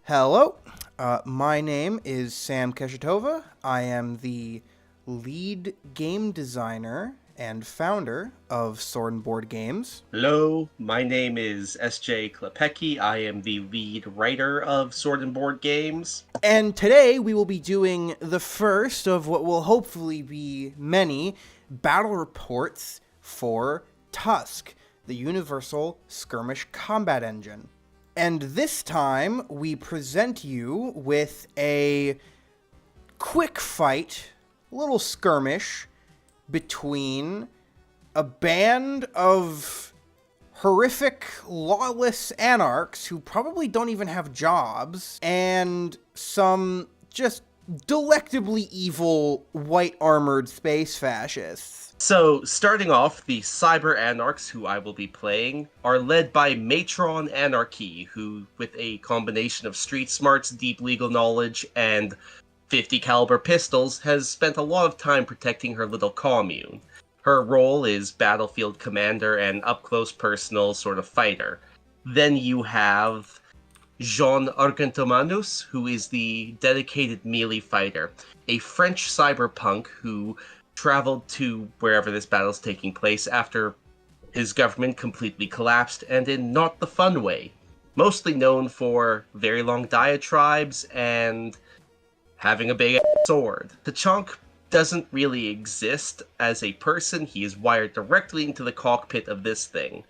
Hello, my name is Sam Keshetovah. I am the lead game designer and founder of Sword and Board Games. Hello, my name is S.J. Klapecki. I am the lead writer of Sword and Board Games. And today we will be doing the first of what will hopefully be many battle reports for TUSC, the Universal Skirmish Combat Engine. And this time we present you with a quick fight, a little skirmish, between a band of horrific, lawless anarchs who probably don't even have jobs, and some just delectably evil, white-armored space fascists. So, starting off, the Cyberanarks, who I will be playing, are led by Matron Anarchy, who, with a combination of street smarts, deep legal knowledge, and 50 caliber pistols, has spent a lot of time protecting her little commune. Her role is battlefield commander and up-close personal sort of fighter. Then you have Jean Argentomanus, who is the dedicated melee fighter, a French cyberpunk who traveled to wherever this battle is taking place after his government completely collapsed, and in not the fun way. Mostly known for very long diatribes and having a big sword. Tachank doesn't really exist as a person. He is wired directly into the cockpit of this thing.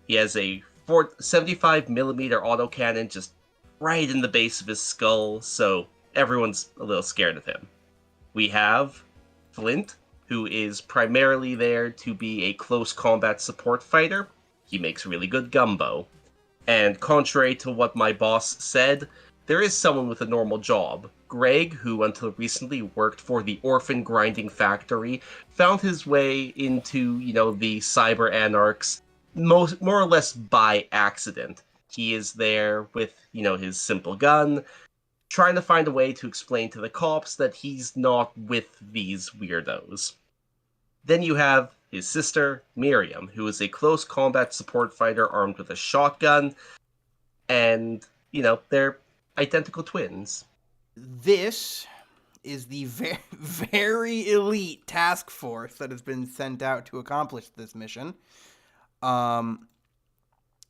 He has a 75mm autocannon just right in the base of his skull, so everyone's a little scared of him. We have Flint, who is primarily there to be a close combat support fighter. He makes really good gumbo. And contrary to what my boss said, there is someone with a normal job. Greg, who until recently worked for the Orphan Grinding Factory, found his way into, the Cyberanarks more or less by accident. He is there with, his simple gun, trying to find a way to explain to the cops that he's not with these weirdos. Then you have his sister, Miriam, who is a close combat support fighter armed with a shotgun, and, they're identical twins. This is the very elite task force that has been sent out to accomplish this mission.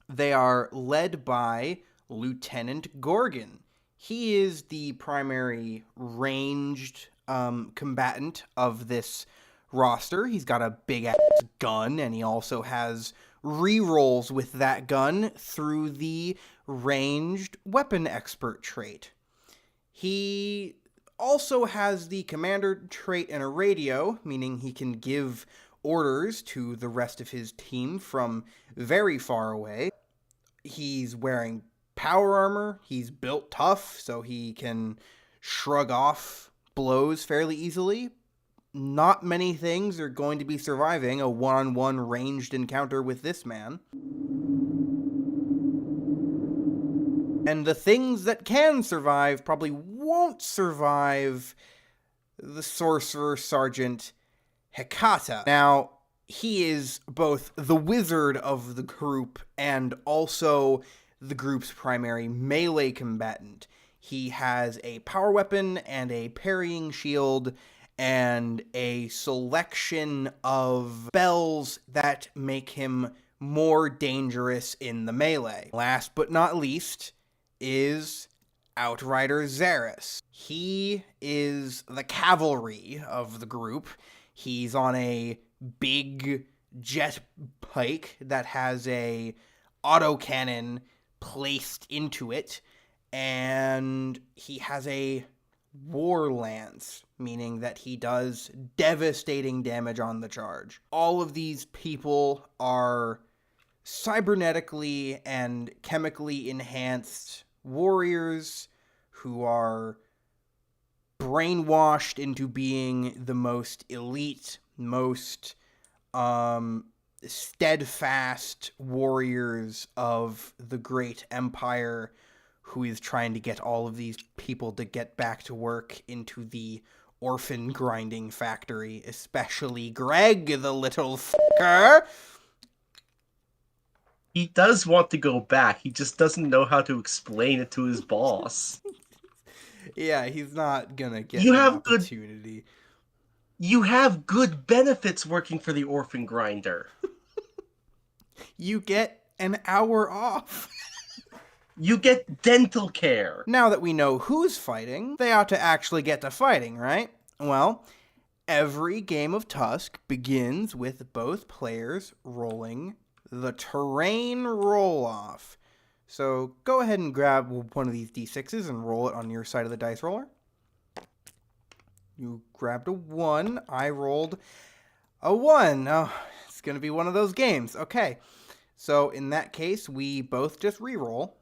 They are led by Lieutenant Gorgon. He is the primary ranged combatant of this roster. He's got a big-ass gun, and he also has rerolls with that gun through the ranged weapon expert trait. He also has the commander trait and a radio, meaning he can give orders to the rest of his team from very far away. He's wearing power armor. He's built tough, so he can shrug off blows fairly easily. Not many things are going to be surviving a one-on-one ranged encounter with this man. And the things that can survive probably won't survive the Sorcerer Sergeant Hecata. Now, he is both the wizard of the group and also the group's primary melee combatant. He has a power weapon and a parrying shield and a selection of spells that make him more dangerous in the melee. Last but not least is Outrider Zaris. He is the cavalry of the group. He's on a big jet pike that has a autocannon placed into it, and he has a war lance, meaning that he does devastating damage on the charge. All of these people are cybernetically and chemically enhanced warriors who are brainwashed into being the most elite, most steadfast warriors of the great empire, who is trying to get all of these people to get back to work into the Orphan Grinding Factory, especially Greg, the little fucker. He does want to go back. He just doesn't know how to explain it to his boss. Yeah, he's not gonna get You the have good opportunity. you have good benefits working for the Orphan Grinder. You get an hour off. You get dental care. Now that we know who's fighting, they ought to actually get to fighting, right? Well, every game of TUSC begins with both players rolling the terrain roll-off. So go ahead and grab one of these d6s and roll it on your side of the dice roller. You grabbed a 1. I rolled a 1. Oh, it's going to be one of those games. Okay. So in that case, we both just re-roll.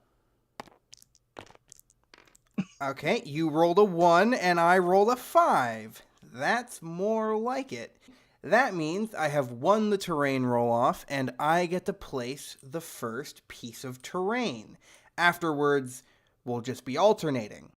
Okay, you rolled a 1 and I rolled a 5. That's more like it. That means I have won the terrain roll-off and I get to place the first piece of terrain. Afterwards, we'll just be alternating.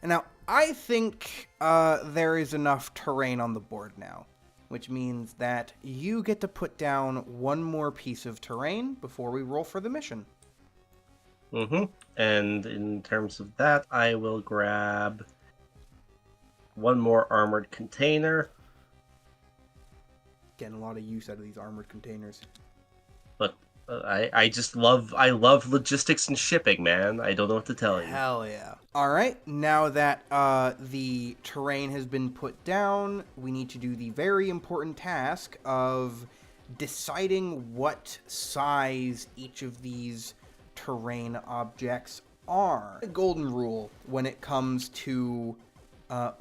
Now, I think there is enough terrain on the board now, which means that you get to put down one more piece of terrain before we roll for the mission. And in terms of that, I will grab one more armored container. Getting a lot of use out of these armored containers. But I love logistics and shipping, man. I don't know what to tell you. Hell yeah. Alright, now that the terrain has been put down, we need to do the very important task of deciding what size each of these terrain objects are. The golden rule when it comes to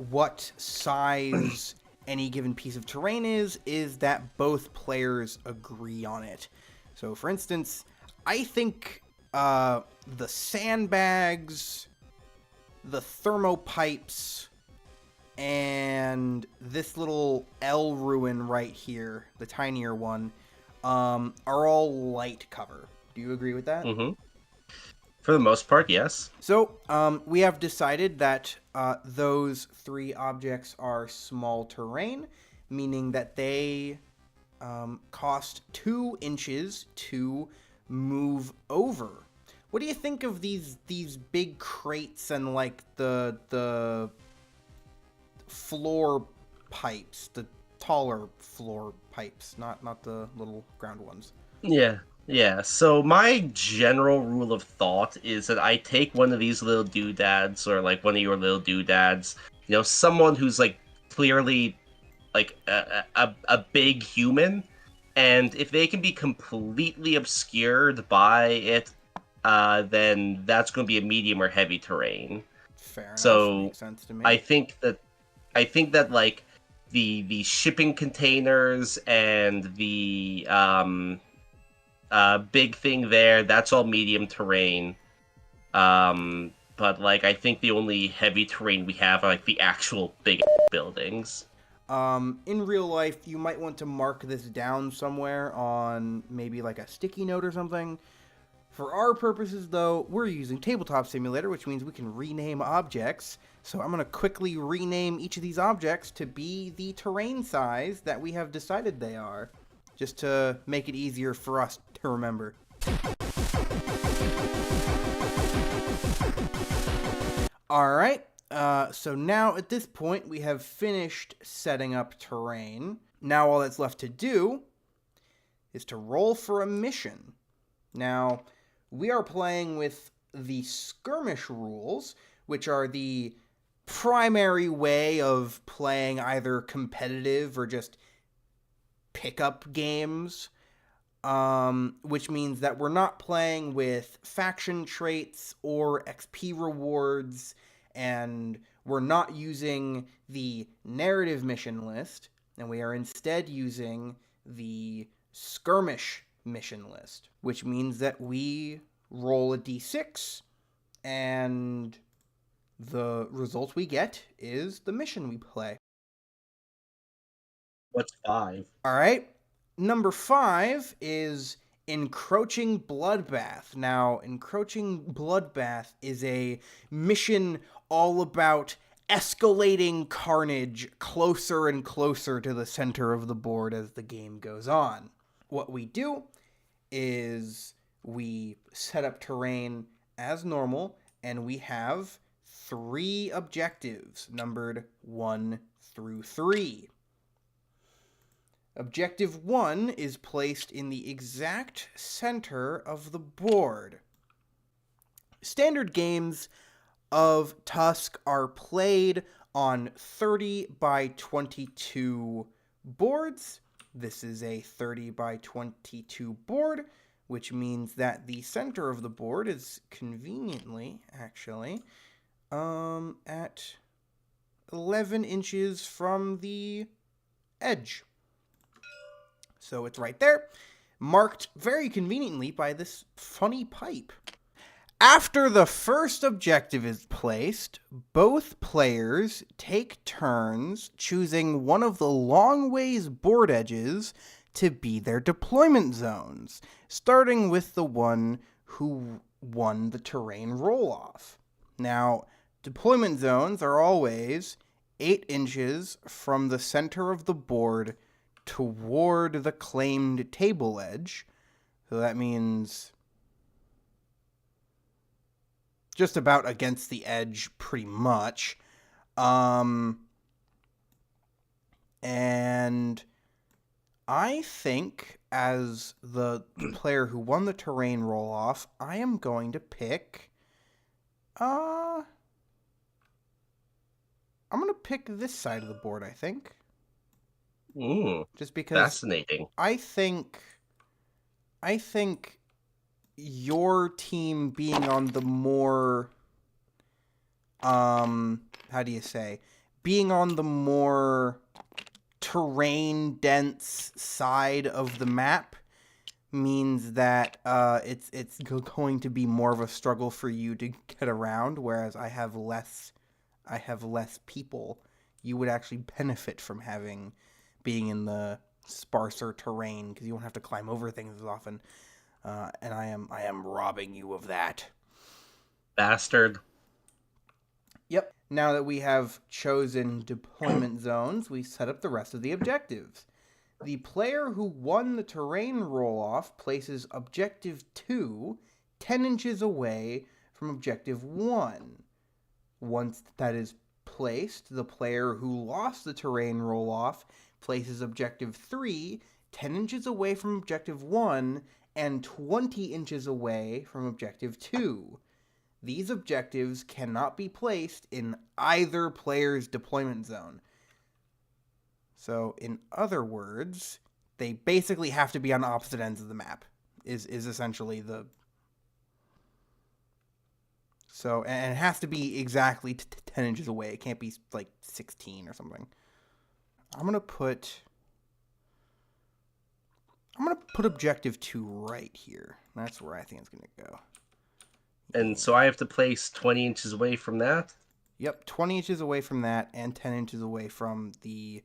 what size any given piece of terrain is that both players agree on it. So, for instance, I think the sandbags, the thermopipes, and this little L ruin right here, the tinier one, are all light cover. Do you agree with that? For the most part, yes. So, we have decided that those 3 objects are small terrain, meaning that they cost 2 inches to move over. What do you think of these big crates and like the floor pipes, the taller floor pipes, not the little ground ones? Yeah. So my general rule of thought is that I take one of these little doodads, or like one of your little doodads, someone who's like clearly like a big human, and if they can be completely obscured by it, then that's going to be a medium or heavy terrain. Fair enough. So makes sense to me. I think that like the shipping containers and the big thing there, that's all medium terrain. But like I think the only heavy terrain we have are like the actual big buildings. In real life, you might want to mark this down somewhere on maybe like a sticky note or something. For our purposes, though, we're using Tabletop Simulator, which means we can rename objects. So I'm going to quickly rename each of these objects to be the terrain size that we have decided they are, just to make it easier for us to remember. Alright. So now at this point we have finished setting up terrain. Now all that's left to do is to roll for a mission. Now, we are playing with the skirmish rules, which are the primary way of playing either competitive or just pickup games. Which means that we're not playing with faction traits or XP rewards, and we're not using the narrative mission list, and we are instead using the skirmish mission list, which means that we roll a d6, and the result we get is the mission we play. What's 5? All right. Number 5 is Encroaching Bloodbath. Now, Encroaching Bloodbath is a mission all about escalating carnage closer and closer to the center of the board as the game goes on. What we do is we set up terrain as normal, and we have 3 objectives numbered 1 through 3. Objective 1 is placed in the exact center of the board. Standard games of TUSC are played on 30 by 22 boards. This is a 30 by 22 board, which means that the center of the board is conveniently, actually, at 11 inches from the edge. So it's right there, marked very conveniently by this funny pipe. After the first objective is placed, both players take turns choosing one of the long ways board edges to be their deployment zones, starting with the one who won the terrain roll-off. Now, deployment zones are always 8 inches from the center of the board toward the claimed table edge. So that means just about against the edge, pretty much. And I think, as the player who won the terrain roll-off, I am going to pick... I'm going to pick this side of the board, I think. Just because Fascinating. I think your team being on the more being on the more terrain dense side of the map means that it's going to be more of a struggle for you to get around, whereas I have less people. You would actually benefit from being in the sparser terrain because you won't have to climb over things as often. And I am robbing you of that. Bastard. Yep. Now that we have chosen deployment zones, we set up the rest of the objectives. The player who won the terrain roll-off places Objective 2 10 inches away from Objective 1. Once that is placed, the player who lost the terrain roll-off places Objective 3 10 inches away from Objective 1 and 20 inches away from Objective 2. These objectives cannot be placed in either player's deployment zone. So, in other words, they basically have to be on opposite ends of the map, is essentially the... So, and it has to be exactly 10 inches away. It can't be, like, 16 or something. I'm going to put Objective 2 right here. That's where I think it's going to go. And so I have to place 20 inches away from that? Yep, 20 inches away from that and 10 inches away from the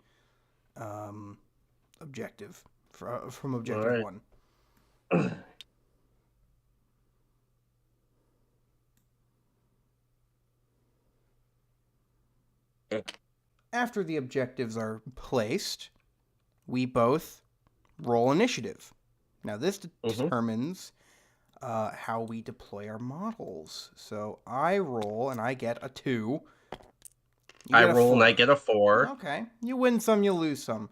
objective, from Objective 1. After the objectives are placed, we both roll initiative. Now, this determines how we deploy our models. So I roll and I get a 2. I roll and I get a 4. Okay. You win some, you lose some.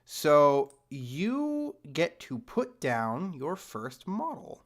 So you get to put down your first model.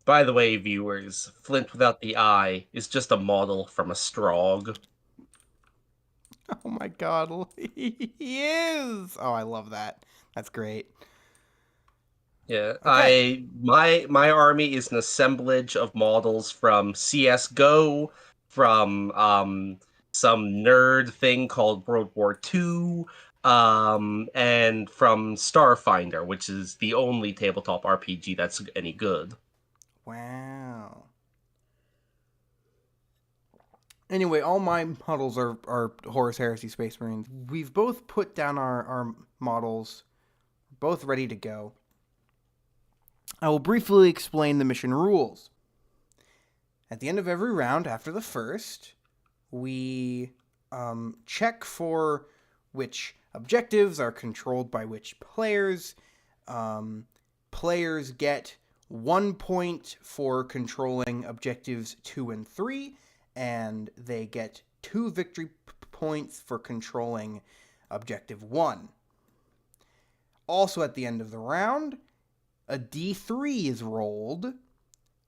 By the way, viewers, Flint without the eye is just a model from a Strog. Oh my god, he is! Oh, I love that. That's great. Yeah, Okay. my army is an assemblage of models from CS:GO, from some nerd thing called World War II, and from Starfinder, which is the only tabletop RPG that's any good. Wow. Anyway, all my models are Horus Heresy Space Marines. We've both put down our models, both ready to go. I will briefly explain the mission rules. At the end of every round, after the first, we check for which objectives are controlled by which players. Players get 1 point for controlling objectives 2 and 3, and they get 2 victory points for controlling objective 1. Also, at the end of the round, a d3 is rolled,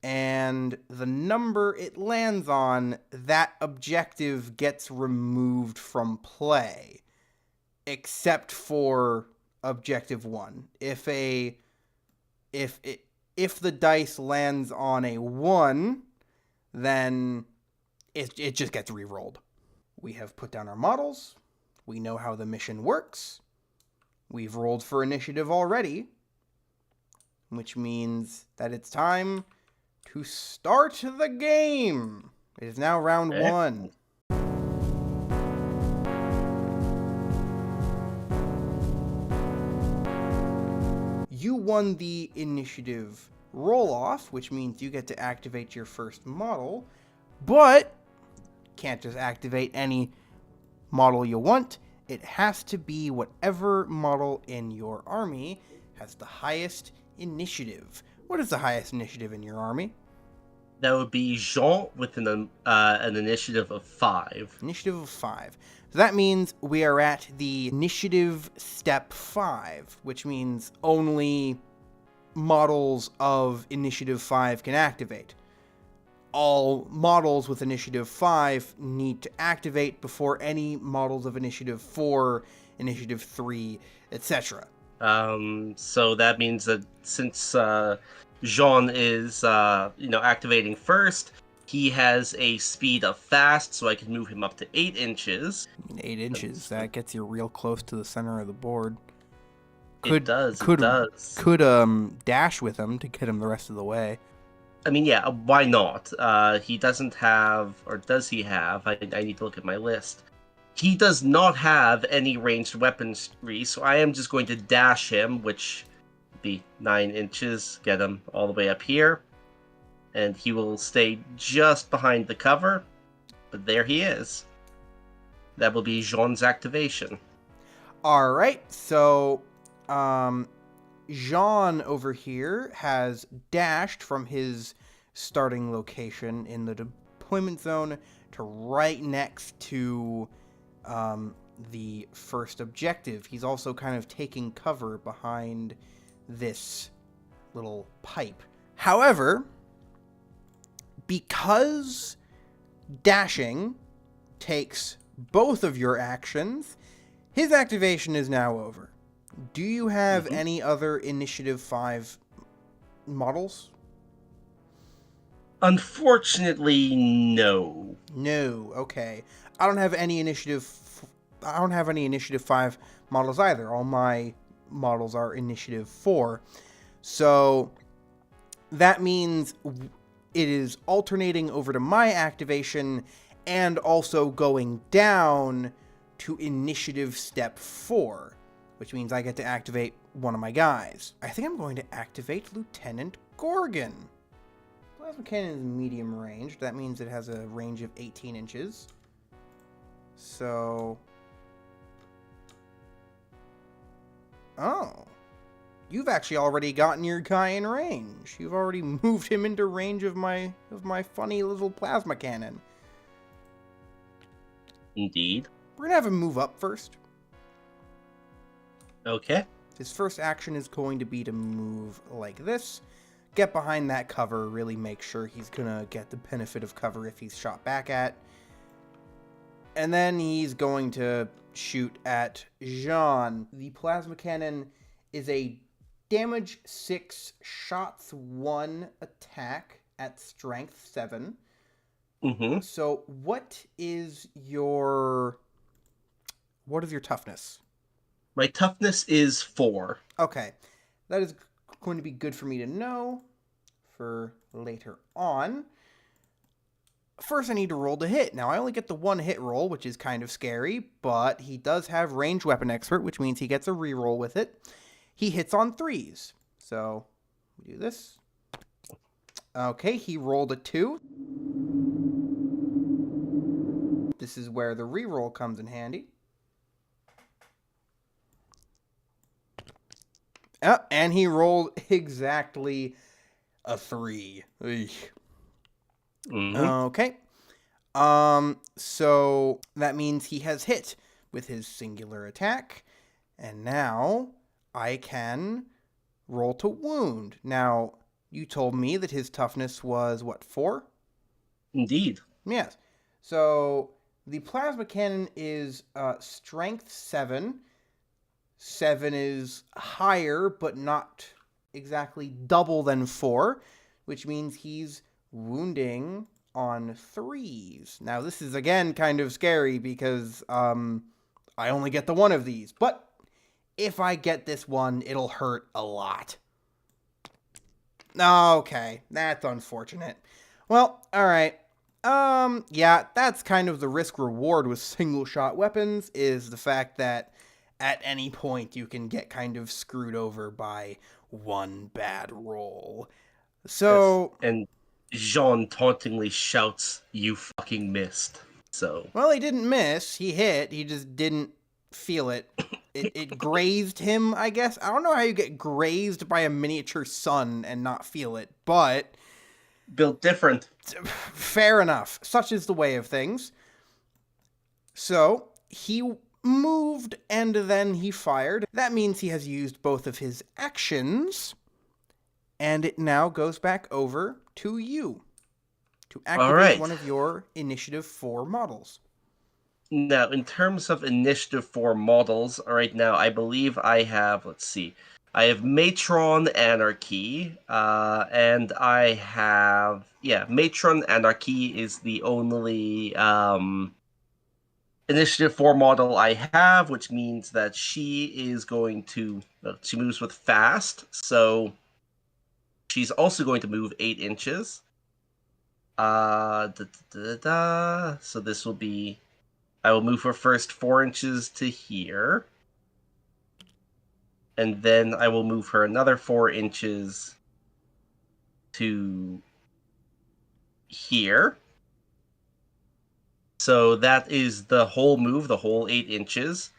and the number it lands on, that objective gets removed from play, except for objective 1. If the dice lands on a 1, then it just gets re-rolled. We have put down our models. We know how the mission works. We've rolled for initiative already, which means that it's time to start the game. It is now round Okay. 1. You won the initiative roll-off, which means you get to activate your first model, but can't just activate any model you want. It has to be whatever model in your army has the highest initiative. What is the highest initiative in your army? That would be Jean with an initiative of 5. Initiative of 5. So that means we are at the initiative step 5, which means only models of initiative 5 can activate. All models with initiative 5 need to activate before any models of initiative 4, initiative 3, etc. So that means that since Jean is activating first, he has a speed of fast, so I can move him up to 8 inches. 8 inches, that gets you real close to the center of the board. It does. Could dash with him to get him the rest of the way. I mean, yeah, why not? He doesn't have, or does he have? I need to look at my list. He does not have any ranged weaponry, so I am just going to dash him, which would be 9 inches, get him all the way up here. And he will stay just behind the cover, but there he is. That will be Jean's activation. Alright, so Jean over here has dashed from his starting location in the deployment zone to right next to the first objective. He's also kind of taking cover behind this little pipe. However, because dashing takes both of your actions, his activation is now over. Do you have any other Initiative 5 models? Unfortunately, no. No. Okay. I don't have any Initiative 5 models either. All my models are Initiative 4. So that means it is alternating over to my activation and also going down to Initiative Step 4. Which means I get to activate one of my guys. I think I'm going to activate Lieutenant Gorgon. Plasma cannon is medium range. That means it has a range of 18 inches. So... Oh. You've actually already gotten your guy in range. You've already moved him into range of my funny little plasma cannon. Indeed. We're gonna have him move up first. Okay. His first action is going to be to move like this. get behind that cover, really make sure he's gonna get the benefit of cover if he's shot back at. And then he's going to shoot at Jean. The plasma cannon is a damage 6, shots 1 attack at strength 7. Mm-hmm. So what is your toughness? My toughness is 4. Okay. That is going to be good for me to know for later on. First, I need to roll to hit. Now, I only get the 1 hit roll, which is kind of scary, but he does have ranged weapon expert, which means he gets a reroll with it. He hits on 3s. So, we do this. Okay, he rolled a 2. This is where the reroll comes in handy. And he rolled exactly a 3. Mm-hmm. Okay. So that means he has hit with his singular attack. And now I can roll to wound. Now, you told me that his toughness was, what, 4? Indeed. Yes. So the plasma cannon is strength 7. 7 is higher, but not exactly double than 4, which means he's wounding on 3s. Now, this is, again, kind of scary because I only get the 1 of these. But if I get this one, it'll hurt a lot. Okay, that's unfortunate. Well, alright. Yeah, that's kind of the risk-reward with single-shot weapons, is the fact that at any point you can get kind of screwed over by one bad roll. So... Yes. And Jean tauntingly shouts, "You fucking missed." So... Well, he didn't miss. He hit. He just didn't feel it. It grazed him, I guess. I don't know how you get grazed by a miniature sun and not feel it, but... Built different. Fair enough. Such is the way of things. So, he moved and then he fired. That means he has used both of his actions, and it now goes back over to you to activate one of your Initiative 4 models. Now, in terms of Initiative 4 models, right now, I believe I have, let's see, I have Matron Anarchy, and I have, Matron Anarchy is the only Initiative 4 model I have, which means that she is going to, she moves with fast, so she's also going to move 8 inches. So this will be, I will move her first 4 inches to here. And then I will move her another 4 inches to here. So that is the whole move, the whole 8 inches.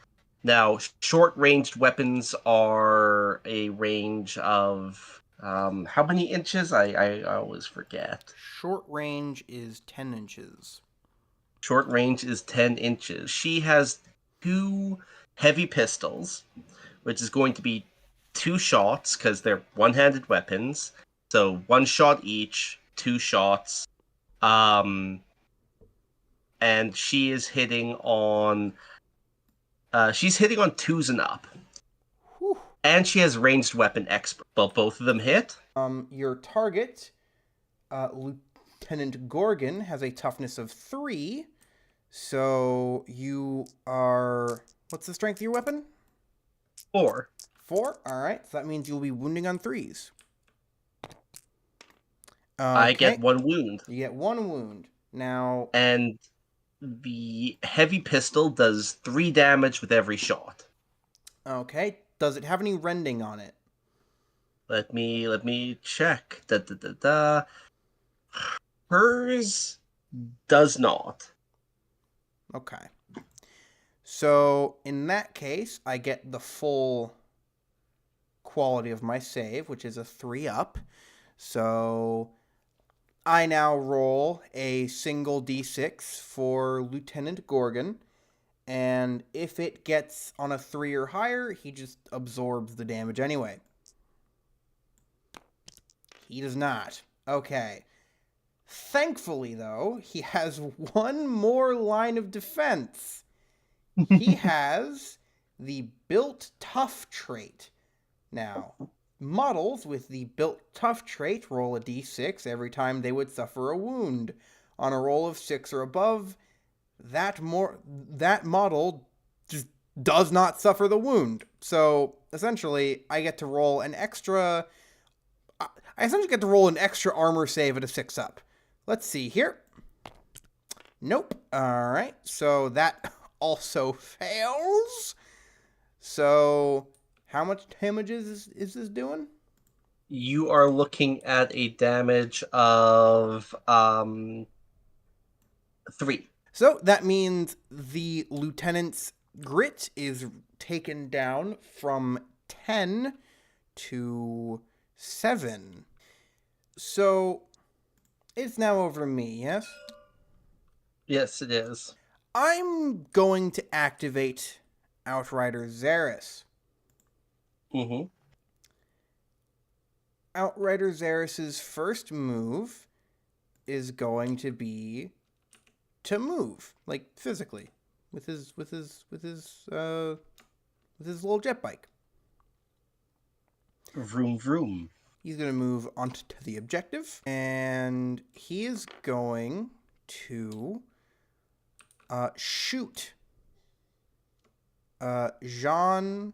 Now, short-ranged weapons are a range of... how many inches? I always forget. Short range is 10 inches. Short range is 10 inches. She has 2 heavy pistols, which is going to be 2 shots, because they're one-handed weapons. So 1 shot each, 2 shots. And she is hitting on... she's hitting on 2s and up. Whew. And she has ranged weapon expert. Well, both of them hit. Your target, Lieutenant Gorgon, has a toughness of 3. So you are... What's the strength of your weapon? 4. 4? Alright, so that means you'll be wounding on 3s. Okay. I get 1 wound. You get 1 wound. Now... And the heavy pistol does 3 damage with every shot. Okay. Does it have any rending on it? Let me check. Hers does not. Okay. So, in that case, I get the full quality of my save, which is a 3 up. So, I now roll a single d6 for Lieutenant Gorgon. And if it gets on a 3 or higher, he just absorbs the damage anyway. He does not. Okay. Thankfully, though, he has one more line of defense. He has the Built Tough trait. Now, models with the Built Tough trait roll a d6 every time they would suffer a wound. On a roll of 6 or above, that model just does not suffer the wound. So, essentially, I essentially get to roll an extra armor save at a 6 up. Let's see here. Nope. Alright, so that also fails. So, how much damage is this doing? You are looking at a damage of 3. So, that means the lieutenant's grit is taken down from 10 to 7. So, it's now over to me, yes? Yes, it is. I'm going to activate Outrider Xeris. Mm-hmm. Outrider Xeris's first move is going to be to move, like physically, with his little jet bike. Vroom vroom. He's going to move onto the objective, and he is going to shoot Jean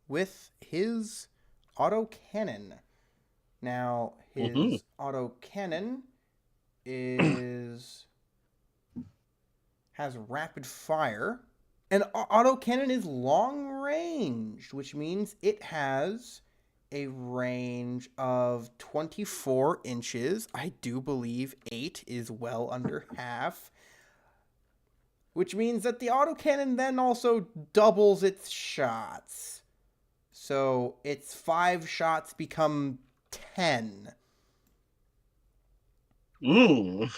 with his autocannon. Now, his autocannon has rapid fire. And autocannon is long range, which means it has a range of 24 inches. I do believe 8 is well under half. Which means that the autocannon then also doubles its shots. So its 5 shots become 10. Yes.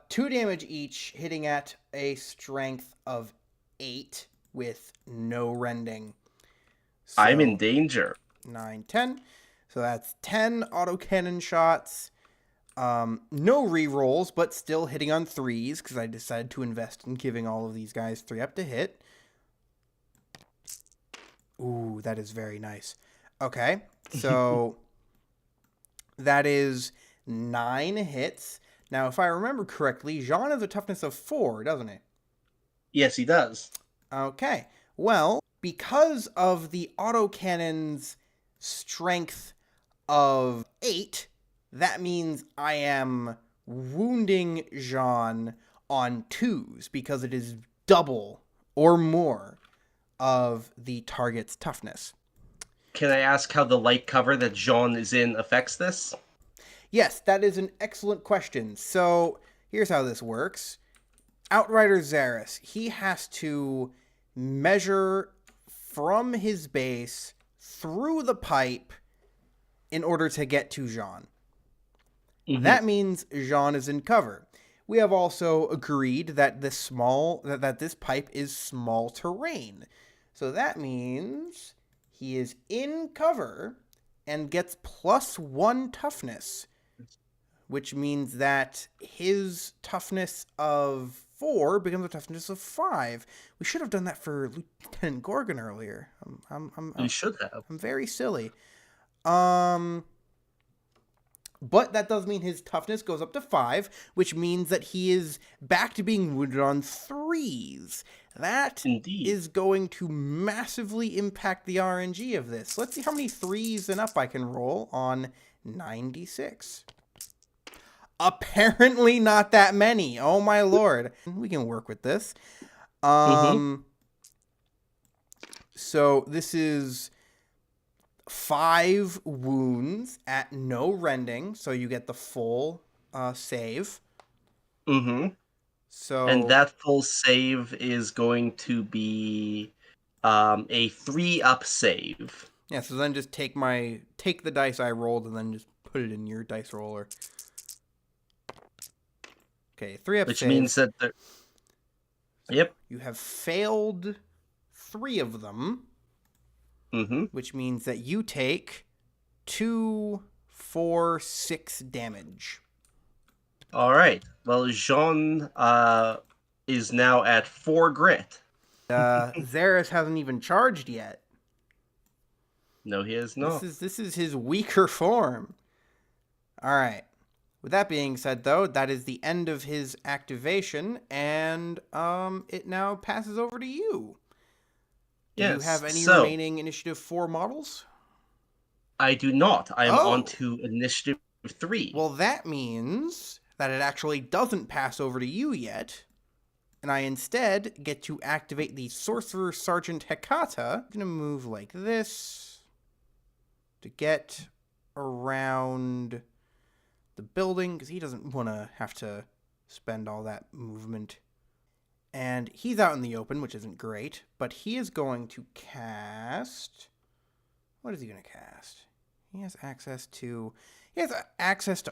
2 damage each, hitting at a strength of 8 with no rending. So, I'm in danger. 9, 10. So that's 10 autocannon shots. No rerolls, but still hitting on 3s, because I decided to invest in giving all of these guys 3 up to hit. Ooh, that is very nice. Okay, so that is 9 hits. Now, if I remember correctly, Jean has a toughness of 4, doesn't he? Yes, he does. Okay, well, because of the autocannon's strength of 8, that means I am wounding Jean on 2s, because it is double or more of the target's toughness. Can I ask how the light cover that Jean is in affects this? Yes, that is an excellent question. So, here's how this works. Outrider Xeris, he has to measure from his base through the pipe in order to get to Jean. Mm-hmm. That means Jean is in cover. We have also agreed that this pipe is small terrain. So that means he is in cover and gets +1 toughness, which means that his toughness of 4 becomes a toughness of 5. We should have done that for Lieutenant Gorgon earlier. We should have. I'm very silly. But that does mean his toughness goes up to 5, which means that he is back to being wounded on 3s. That Indeed is going to massively impact the RNG of this. Let's see how many 3s and up I can roll on 96. Apparently not that many. Oh my lord. We can work with this. So this is 5 wounds at no rending, so you get the full save. So, and that full save is going to be a 3-up save. Yeah, so then just take the dice I rolled and then just put it in your dice roller. Okay, 3-up Which save. means that Yep. You have failed 3 of them. Which means that you take 2, 4, 6 damage. All right. Well, Jean is now at 4 grit. Xeris hasn't even charged yet. No, he is not. This is his weaker form. All right. With that being said, though, that is the end of his activation, and it now passes over to you. Do you have any remaining Initiative 4 models? I do not. I am on to Initiative 3. Well, that means that it actually doesn't pass over to you yet, and I instead get to activate the Sorcerer Sergeant Hecata. I'm going to move like this to get around the building, because he doesn't want to have to spend all that movement. And he's out in the open, which isn't great, but he is going to cast... What is he going to cast? He has access to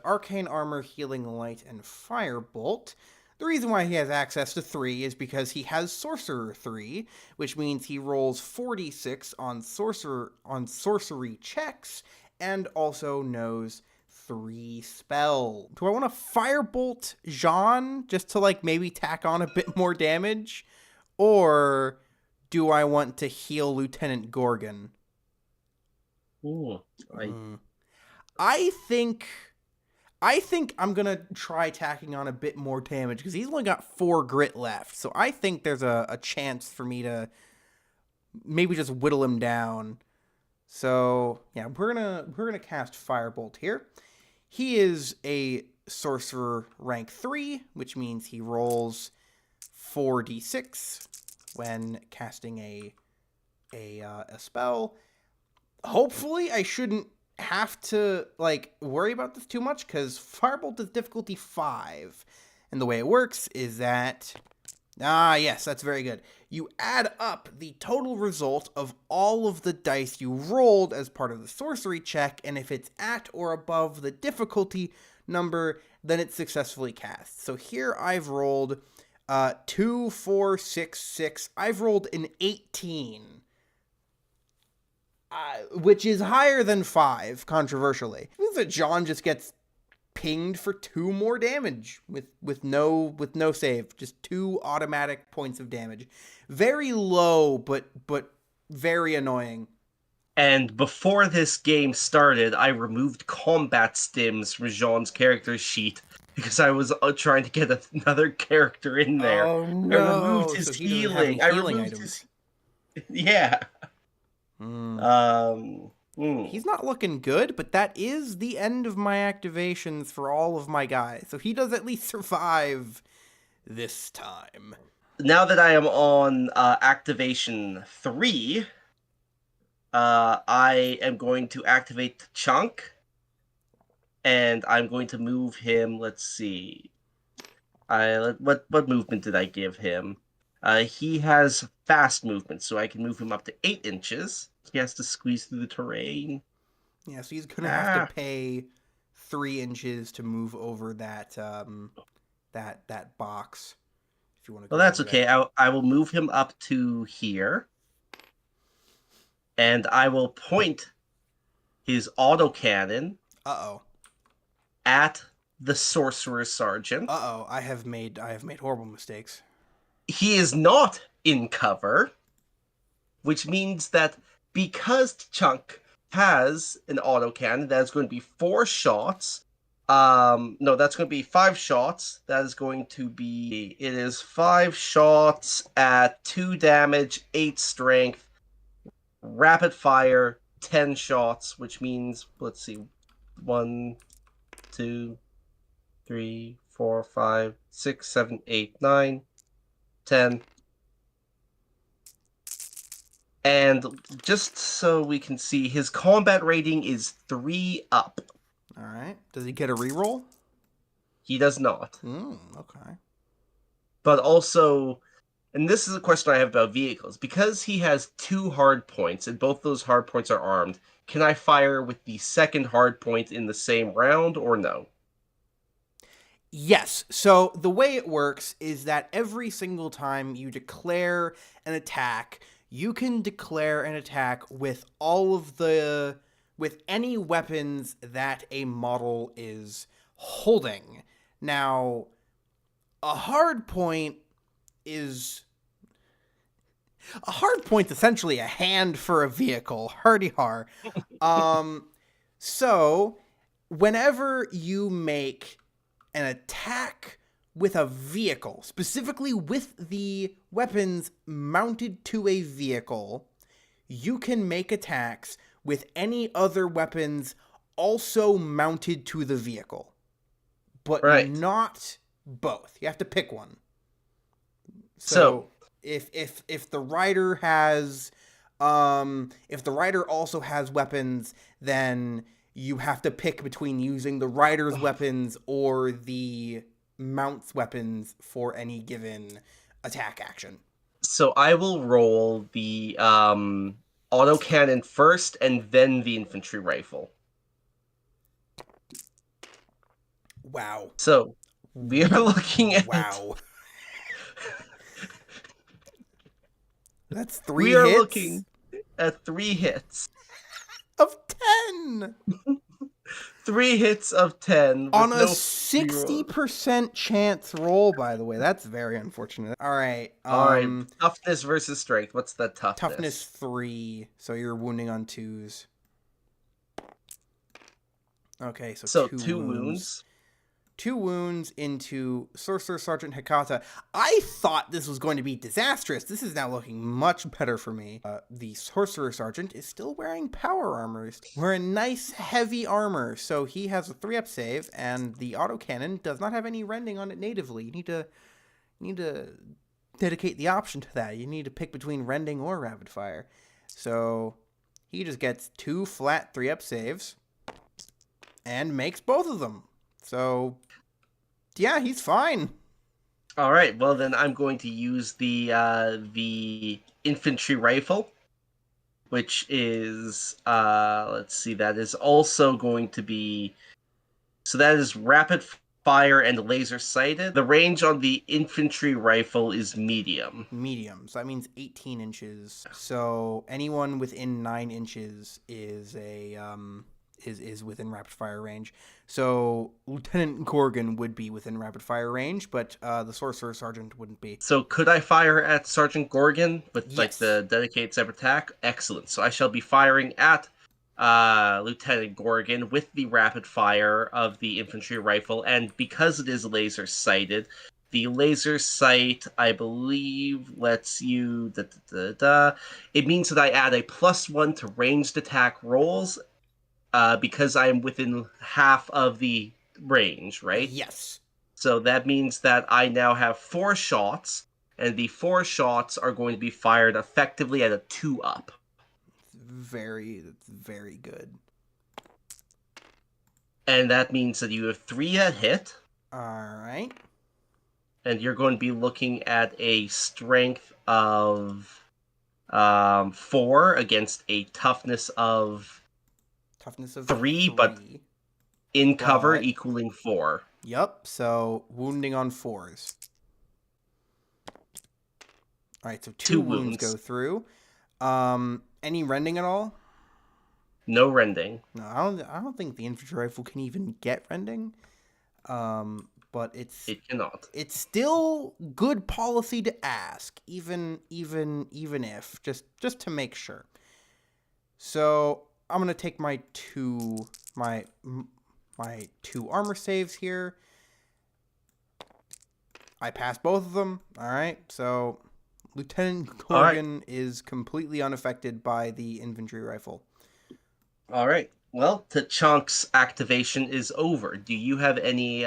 Arcane Armor, Healing Light, and Firebolt. The reason why he has access to 3 is because he has Sorcerer 3, which means he rolls 46 on sorcery checks, and also knows 3 spell. Do I want to Firebolt Jean just to like maybe tack on a bit more damage? Or do I want to heal Lieutenant Gorgon? Ooh, I think I'm going to try tacking on a bit more damage because he's only got 4 grit left. So I think there's a chance for me to maybe just whittle him down. So, yeah, we're going to cast Firebolt here. He is a sorcerer rank 3, which means he rolls 4d6 when casting a spell. Hopefully, I shouldn't have to like worry about this too much because Firebolt is difficulty 5, and the way it works is that yes, that's very good. You add up the total result of all of the dice you rolled as part of the sorcery check, and if it's at or above the difficulty number, then it's successfully cast. So here I've rolled 2, 4, 6, 6. I've rolled an 18. Which is higher than 5, controversially. It means that John just gets pinged for 2 more damage with no save. Just 2 automatic points of damage. Very low, but very annoying. And before this game started, I removed combat stims from Jean's character sheet because I was trying to get another character in there. Oh no! I removed his healing. Yeah. He's not looking good, but that is the end of my activations for all of my guys. So he does at least survive this time. Now that I am on activation 3, I am going to activate the chunk, and I'm going to move him. Let's see. What movement did I give him? He has fast movement, so I can move him up to 8 inches. He has to squeeze through the terrain. Yeah, so he's gonna have to pay 3 inches to move over that that box. If you want to. Well, that's okay. I will move him up to here, and I will point his autocannon. At the Sorcerer Sergeant. I have made horrible mistakes. He is not in cover, which means that because Chunk has an autocannon, that's going to be 4 shots. No, that's going to be 5 shots. That is going to be... It is 5 shots at 2 damage, 8 strength, rapid fire, 10 shots, which means, let's see, 1, 2, 3, 4, 5, 6, 7, 8, 9, 10. And just so we can see, his combat rating is 3 up. All right. Does he get a reroll? He does not. Okay. But also, and this is a question I have about vehicles, because he has 2 hard points, and both those hard points are armed, can I fire with the second hard point in the same round, or no? Yes. So the way it works is that every single time you declare an attack, you can declare an attack with all of the with any weapons that a model is holding. Now, a hard point is essentially a hand for a vehicle. Hardy har. So whenever you make an attack with a vehicle, specifically with the weapons mounted to a vehicle, you can make attacks with any other weapons also mounted to the vehicle, but not both. You have to pick one. So if the rider has if the rider also has weapons, then you have to pick between using the rider's weapons or the mount's weapons for any given attack action. So I will roll the autocannon first and then the infantry rifle. Wow. So we are looking at... Wow. That's 3 we hits? are looking at 3 hits. Of 10! 3 hits of 10. On a 60% chance roll, by the way. That's very unfortunate. Alright. Alright, toughness versus strength. What's the toughness? Toughness 3, so you're wounding on 2s. Okay, so 2 wounds. 2 wounds into Sorcerer Sergeant Hekata. I thought this was going to be disastrous. This is now looking much better for me. The Sorcerer Sergeant is still wearing power armor. Wearing nice heavy armor, so he has a 3-up save, and the autocannon does not have any rending on it natively. You need to dedicate the option to that. You need to pick between rending or rapid fire. So he just gets 2 flat 3-up saves and makes both of them. So, yeah, he's fine. All right. Well, then I'm going to use the infantry rifle, which is let's see, that is also going to be, so that is rapid fire and laser sighted. The range on the infantry rifle is medium. Medium. So that means 18 inches. So anyone within 9 inches is a is within rapid fire range. So Lieutenant Gorgon would be within rapid fire range, but the Sorcerer Sergeant wouldn't be. So could I fire at Sergeant Gorgon with like Yes. the dedicated separate attack? Excellent. So I shall be firing at Lieutenant Gorgon with the rapid fire of the infantry rifle, and because it is laser sighted, the laser sight, I believe, lets you it means that I add a +1 to ranged attack rolls. Because I am within half of the range, right? Yes. So that means that I now have 4 shots, and the 4 shots are going to be fired effectively at a 2-up. That's very good. And that means that you have 3 at hit. All right. And you're going to be looking at a strength of 4 against a toughness of 3, but in cover equaling 4. Yep, so wounding on 4s. Alright, so 2 wounds go through. Any rending at all? No rending. No, I don't think the infantry rifle can even get rending. But it cannot. It's still good policy to ask, even if just to make sure. So I'm gonna take my 2 armor saves here. I passed both of them. All right, so Lieutenant Gorgon is completely unaffected by the infantry rifle. All right. Well, Tachunk's activation is over. Do you have any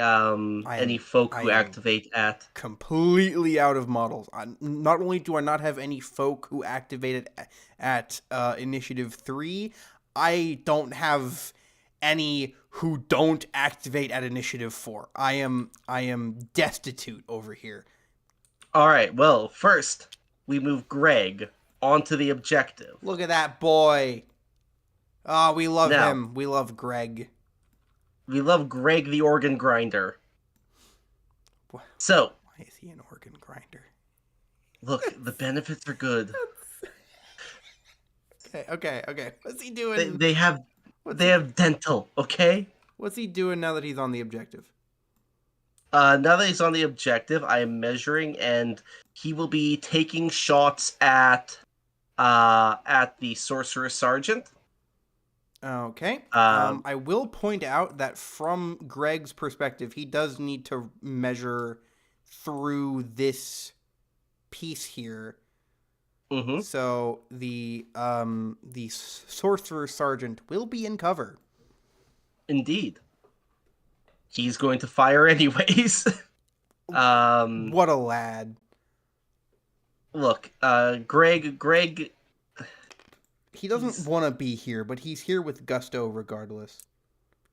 folk who activate at? Completely out of models. Not only do I not have any folk who activated at Initiative 3, I don't have any who don't activate at Initiative 4. I am destitute over here. All right. Well, first we move Greg onto the objective. Look at that boy. Oh, we love him. We love Greg. We love Greg the organ grinder. So, why is he an organ grinder? Look, the benefits are good. Okay. What's he doing? They have They have dental, okay? What's he doing now that he's on the objective? Now that he's on the objective, I am measuring, and he will be taking shots at the Sorcerer Sergeant. Okay. Um, I will point out that from Greg's perspective, he does need to measure through this piece here. mhm, So the Sorcerer Sergeant will be in cover. indeed. He's going to fire anyways. What a lad. Look, Greg, He doesn't he's want to be here, but he's here with gusto regardless.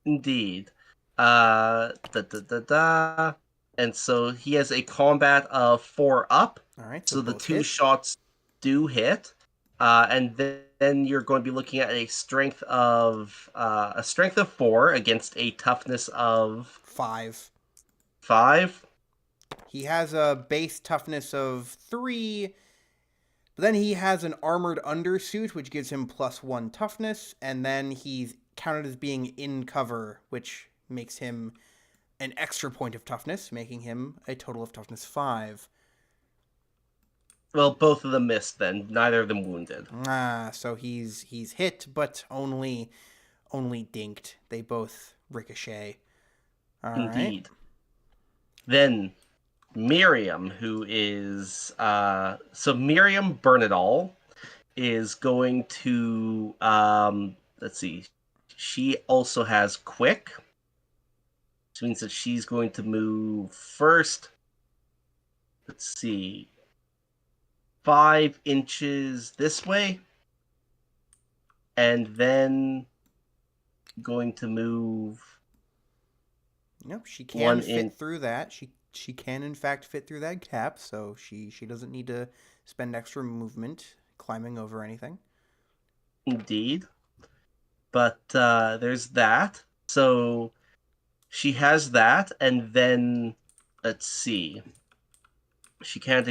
indeed. Da da da da. And so he has a combat of 4 up. All right, So the both 2 hit. shots do hit. And then you're going to be looking at a strength of 4 against a toughness of 5. 5. He has a base toughness of 3, but then he has an armored undersuit, which gives him +1 toughness, and then he's counted as being in cover, which makes him an extra point of toughness, making him a total of toughness 5. Well, both of them missed then. Neither of them wounded. So he's hit, but only dinked. They both ricochet. All right. Indeed. Then Miriam, who is so Miriam Bernadal is going to let's see. She also has quick, which means that she's going to move first. Let's see. 5 inches this way. And then going to move. Nope, she One can fit in- through that. She can in fact fit through that gap, so she doesn't need to spend extra movement climbing over anything. Indeed. But there's that. So she has that, and then let's see. She can't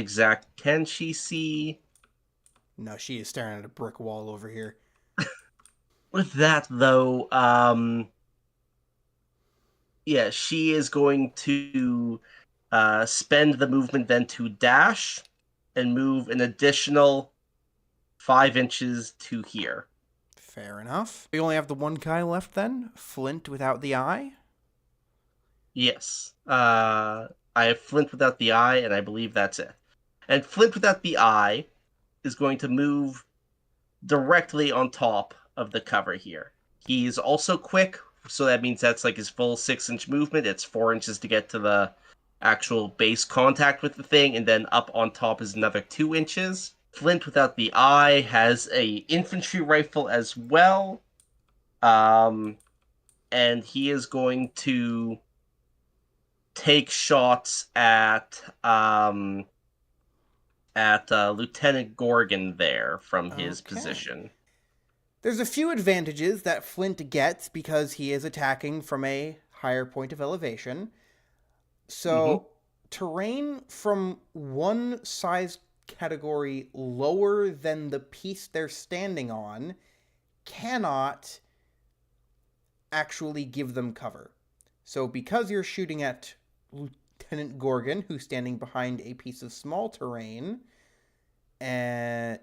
can she see? No, she is staring at a brick wall over here. With that though, yeah, she is going to spend the movement then to dash and move an additional 5 inches to here. Fair enough. We only have the one guy left then? Flint without the eye? Yes. I have Flint without the eye, and I believe that's it. And Flint without the eye is going to move directly on top of the cover here. He's also quick, so that means that's like his full 6-inch movement. It's 4 inches to get to the actual base contact with the thing, and then up on top is another 2 inches. Flint without the eye has a infantry rifle as well. And he is going to take shots at Lieutenant Gorgon there from his position. There's a few advantages that Flint gets because he is attacking from a higher point of elevation. So, terrain from one size category lower than the piece they're standing on cannot actually give them cover. So, because you're shooting at Lieutenant Gorgon, who's standing behind a piece of small terrain, and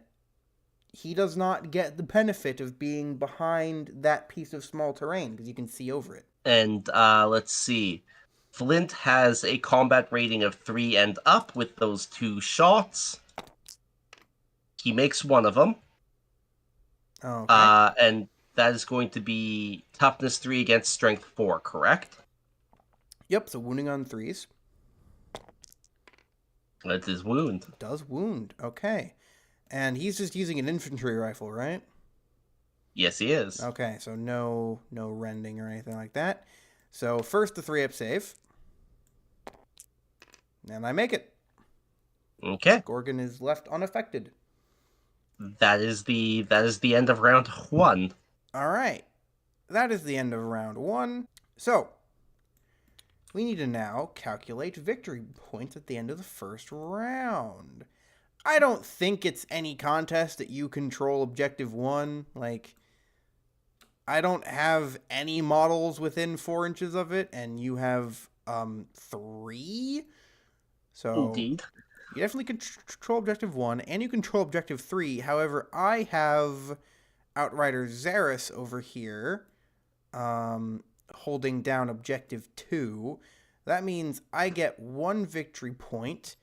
he does not get the benefit of being behind that piece of small terrain because you can see over it. And let's see. Flint has a combat rating of 3 and up with those 2 shots. He makes one of them. Okay. And that is going to be toughness 3 against strength 4, correct? Yep, so wounding on 3s. That's his wound. Does wound. Okay. And he's just using an infantry rifle, right? Yes, he is. Okay, so no rending or anything like that. So first the 3-up save. And I make it. Okay. Gorgon is left unaffected. That is the end of round 1. All right. That is the end of round 1. So, we need to now calculate victory points at the end of the first round. I don't think it's any contest that you control objective 1. Like, I don't have any models within 4 inches of it, and you have 3. So Indeed. you definitely control Objective 1, and you control Objective 3. However, I have Outrider Xeris over here, holding down Objective 2. That means I get 1 victory point,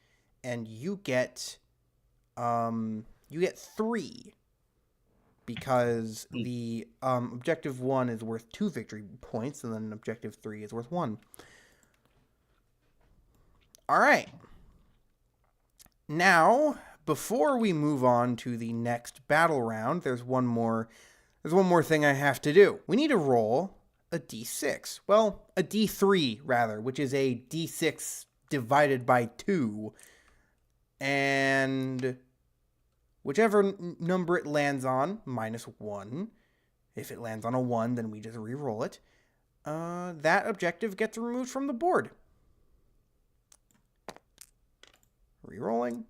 and you get 3. Because the Objective 1 is worth 2 victory points, and then Objective 3 is worth 1. Alright. Now, before we move on to the next battle round, there's one more thing I have to do. We need to roll a d6. Well, a d3, rather, which is a d6 divided by 2. And whichever number it lands on, -1. If it lands on a 1, then we just re-roll it. That objective gets removed from the board. Re-rolling.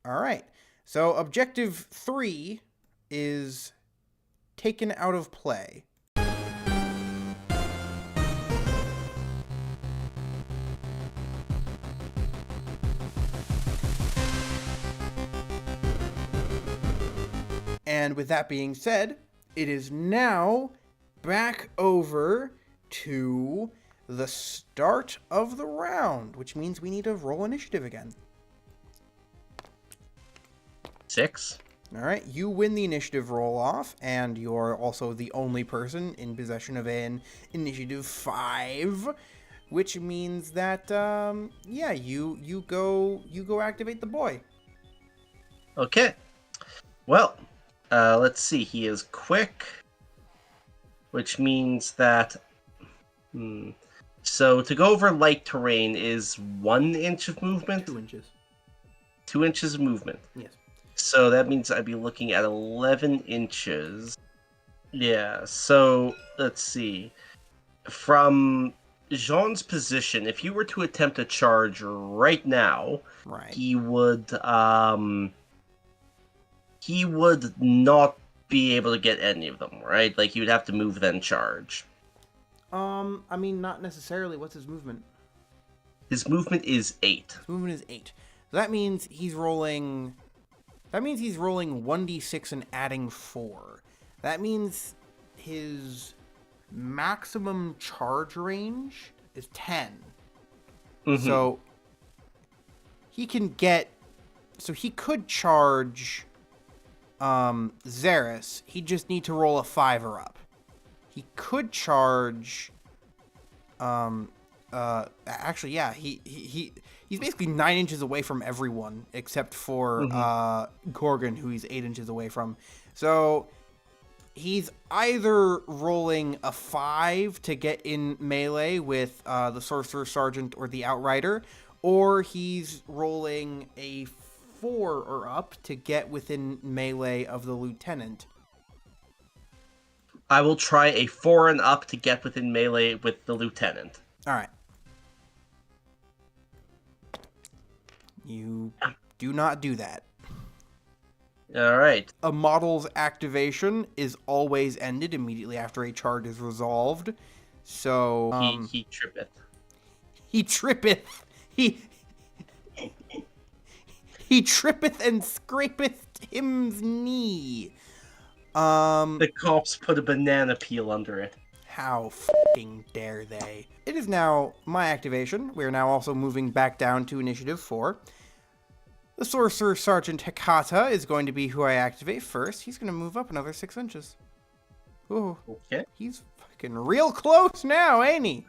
Alright, so Objective 3 is taken out of play. And with that being said, it is now back over to the start of the round, which means we need to roll initiative again. 6. All right, you win the initiative roll-off, and you're also the only person in possession of an initiative 5, which means that, yeah, you go activate the boy. Okay. Well, let's see. He is quick, which means that. So to go over light terrain is 1 inch of movement. 2 inches. 2 inches of movement. Yes. So that means I'd be looking at 11 inches. Yeah, so let's see. From Jean's position, if you were to attempt a charge right now, Right. he would not be able to get any of them, right? Like he would have to move then charge. I mean, not necessarily. What's his movement? His movement is 8. His movement is 8. So that means he's rolling 1d6 and adding 4. That means his maximum charge range is 10. Mm-hmm. So he could charge Xeris. He'd just need to roll a 5 or up. He could charge actually, yeah, he's basically 9 inches away from everyone except for Gorgon, who he's 8 inches away from. So he's either rolling a 5 to get in melee with the Sorcerer Sergeant or the Outrider, or he's rolling a 4 or up to get within melee of the Lieutenant. I will try a 4 and up to get within melee with the Lieutenant. Alright. You do not do that. Alright. A model's activation is always ended immediately after a charge is resolved. So He trippeth. He trippeth. He trippeth and scrapeth him's knee. The cops put a banana peel under it. How fucking dare they? It is now my activation. We are now also moving back down to Initiative 4. The Sorcerer Sergeant Hekata is going to be who I activate first. He's going to move up another 6 inches. Ooh. Okay. He's fucking real close now, ain't he?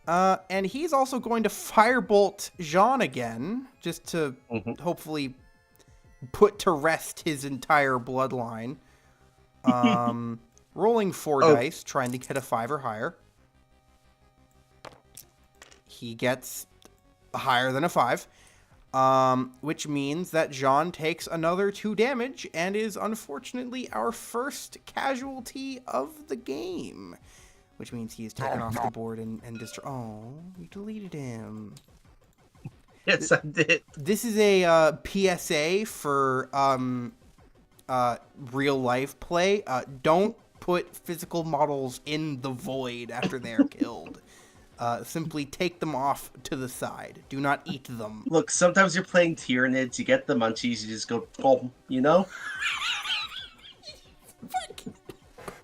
And he's also going to firebolt Jean again, just to hopefully put to rest his entire bloodline. Rolling 4 dice, trying to get a 5 or higher. He gets higher than a 5. Which means that Jean takes another 2 damage and is unfortunately our first casualty of the game. Which means he is taken off the board and destroyed. Oh, you deleted him. Yes, I did. This is a PSA for real life play, don't put physical models in the void after they are killed. Simply take them off to the side. Do not eat them. Look, sometimes you're playing Tyranids, you get the munchies, you just go, oh, you know?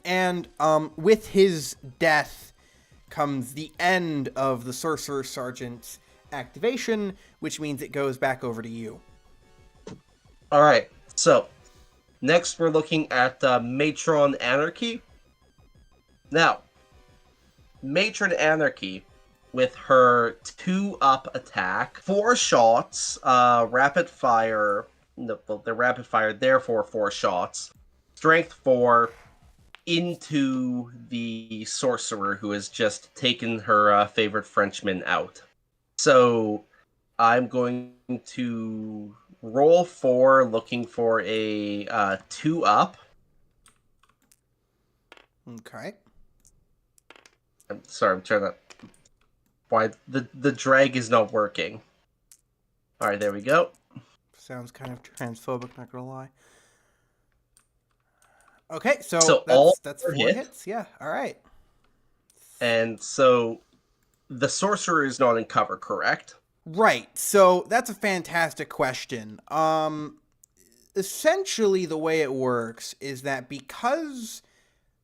And with his death comes the end of the Sorcerer Sergeant's activation, which means it goes back over to you. Alright, so next we're looking at Matron Anarchy. Now, Matron Anarchy, with her 2-up attack, 4 shots, rapid fire, no, they're rapid fire, therefore 4 shots, strength 4, into the sorcerer who has just taken her favorite Frenchman out. So I'm going to roll 4, looking for a 2-up. Okay. I'm sorry, I'm trying to... Why the drag is not working. Alright, there we go. Sounds kind of transphobic, not gonna lie. Okay, so that's 4 hits. Yeah, all right. And so the sorcerer is not in cover, correct? Right. So that's a fantastic question. Essentially the way it works is that because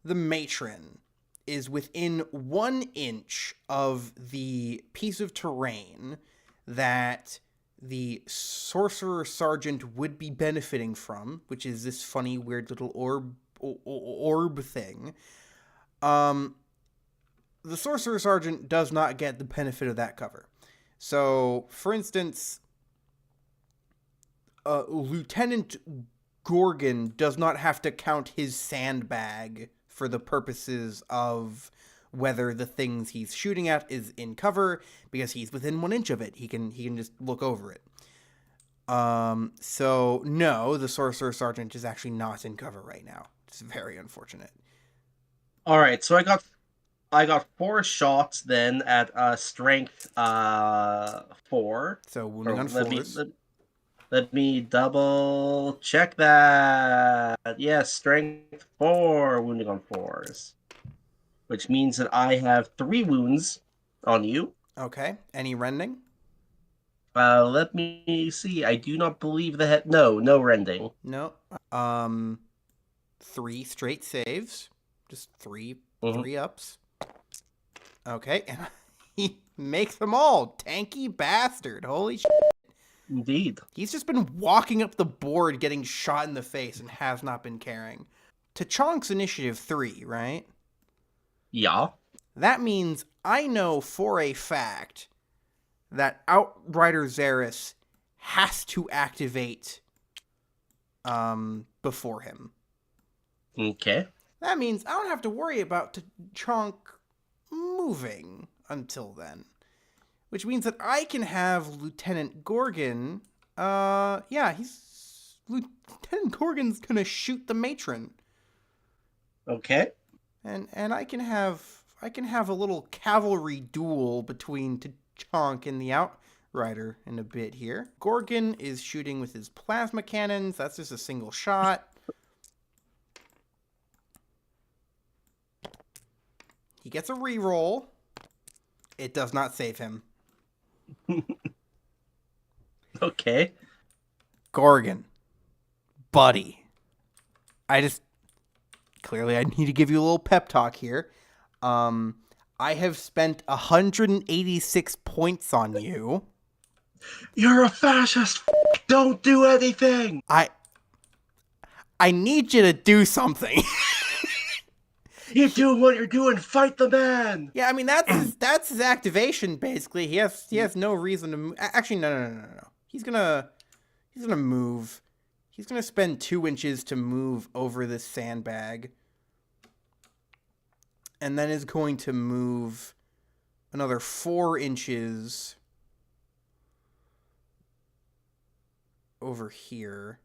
the matron is within 1 inch of the piece of terrain that the sorcerer sergeant would be benefiting from, which is this funny, weird little orb thing, the sorcerer sergeant does not get the benefit of that cover. So, for instance, Lieutenant Gorgon does not have to count his sandbag for the purposes of whether the things he's shooting at is in cover, because he's within 1 inch of it. He can just look over it. So no, the sorcerer sergeant is actually not in cover right now. It's very unfortunate. All right, so I got 4 shots then at strength 4. So wounding on 4s. Let me double check that. Yes, strength 4, wounding on 4s. Which means that I have 3 wounds on you. Okay. Any rending? Let me see. I do not believe the head. No rending. No. 3 straight saves. Just 3 ups. Okay. And he makes them all. Tanky bastard. Holy shit. Indeed. He's just been walking up the board getting shot in the face and has not been caring. Tachonk's initiative 3, right? Yeah. That means I know for a fact that Outrider Xeris has to activate before him. Okay. That means I don't have to worry about Tachonk moving until then. Which means that I can have Lieutenant Gorgon, Lieutenant Gorgon's gonna shoot the matron. Okay. And I can have a little cavalry duel between Tachonk and the Outrider in a bit here. Gorgon is shooting with his plasma cannons. That's just a single shot. He gets a reroll. It does not save him. Okay. Gorgon. Buddy. Clearly I need to give you a little pep talk here. I have spent 186 points on you. You're a fascist. Don't do anything. I need you to do something. Keep doing what you're doing. Fight the man. Yeah, I mean that's his activation basically. He has no reason to move. Actually, no. He's gonna move. He's gonna spend 2 inches to move over this sandbag, and then is going to move another 4 inches over here.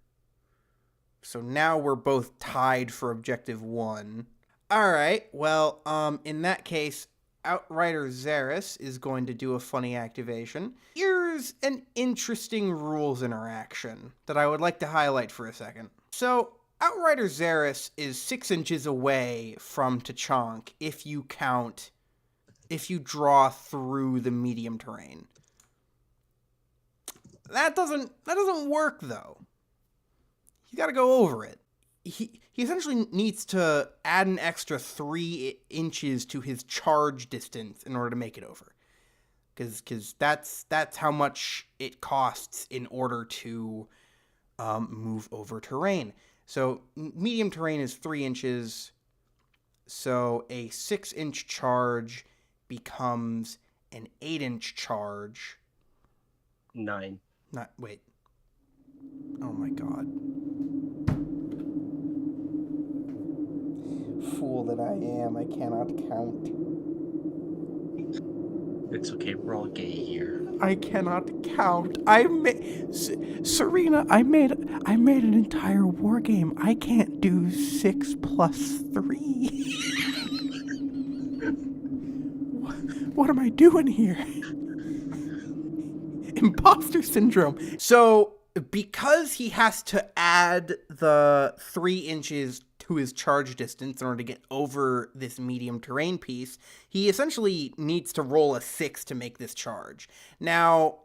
So now we're both tied for objective 1. All right, well, in that case, Outrider Xeris is going to do a funny activation. Here's an interesting rules interaction that I would like to highlight for a second. So, Outrider Xeris is 6 inches away from Tachank if you draw through the medium terrain. That doesn't work though. You got to go over it. He essentially needs to add an extra 3 inches to his charge distance in order to make it over. Because that's how much it costs in order to move over terrain. So medium terrain is 3 inches. So a 6-inch charge becomes an 8-inch charge. 9. Wait. Oh my god. Fool that I am, I cannot count. It's okay, we're all gay here. I cannot count. Serena, I made an entire war game. I can't do 6 plus 3. What am I doing here? Imposter syndrome. So, because he has to add the 3 inches to his charge distance in order to get over this medium terrain piece, he essentially needs to roll a 6 to make this charge. Now,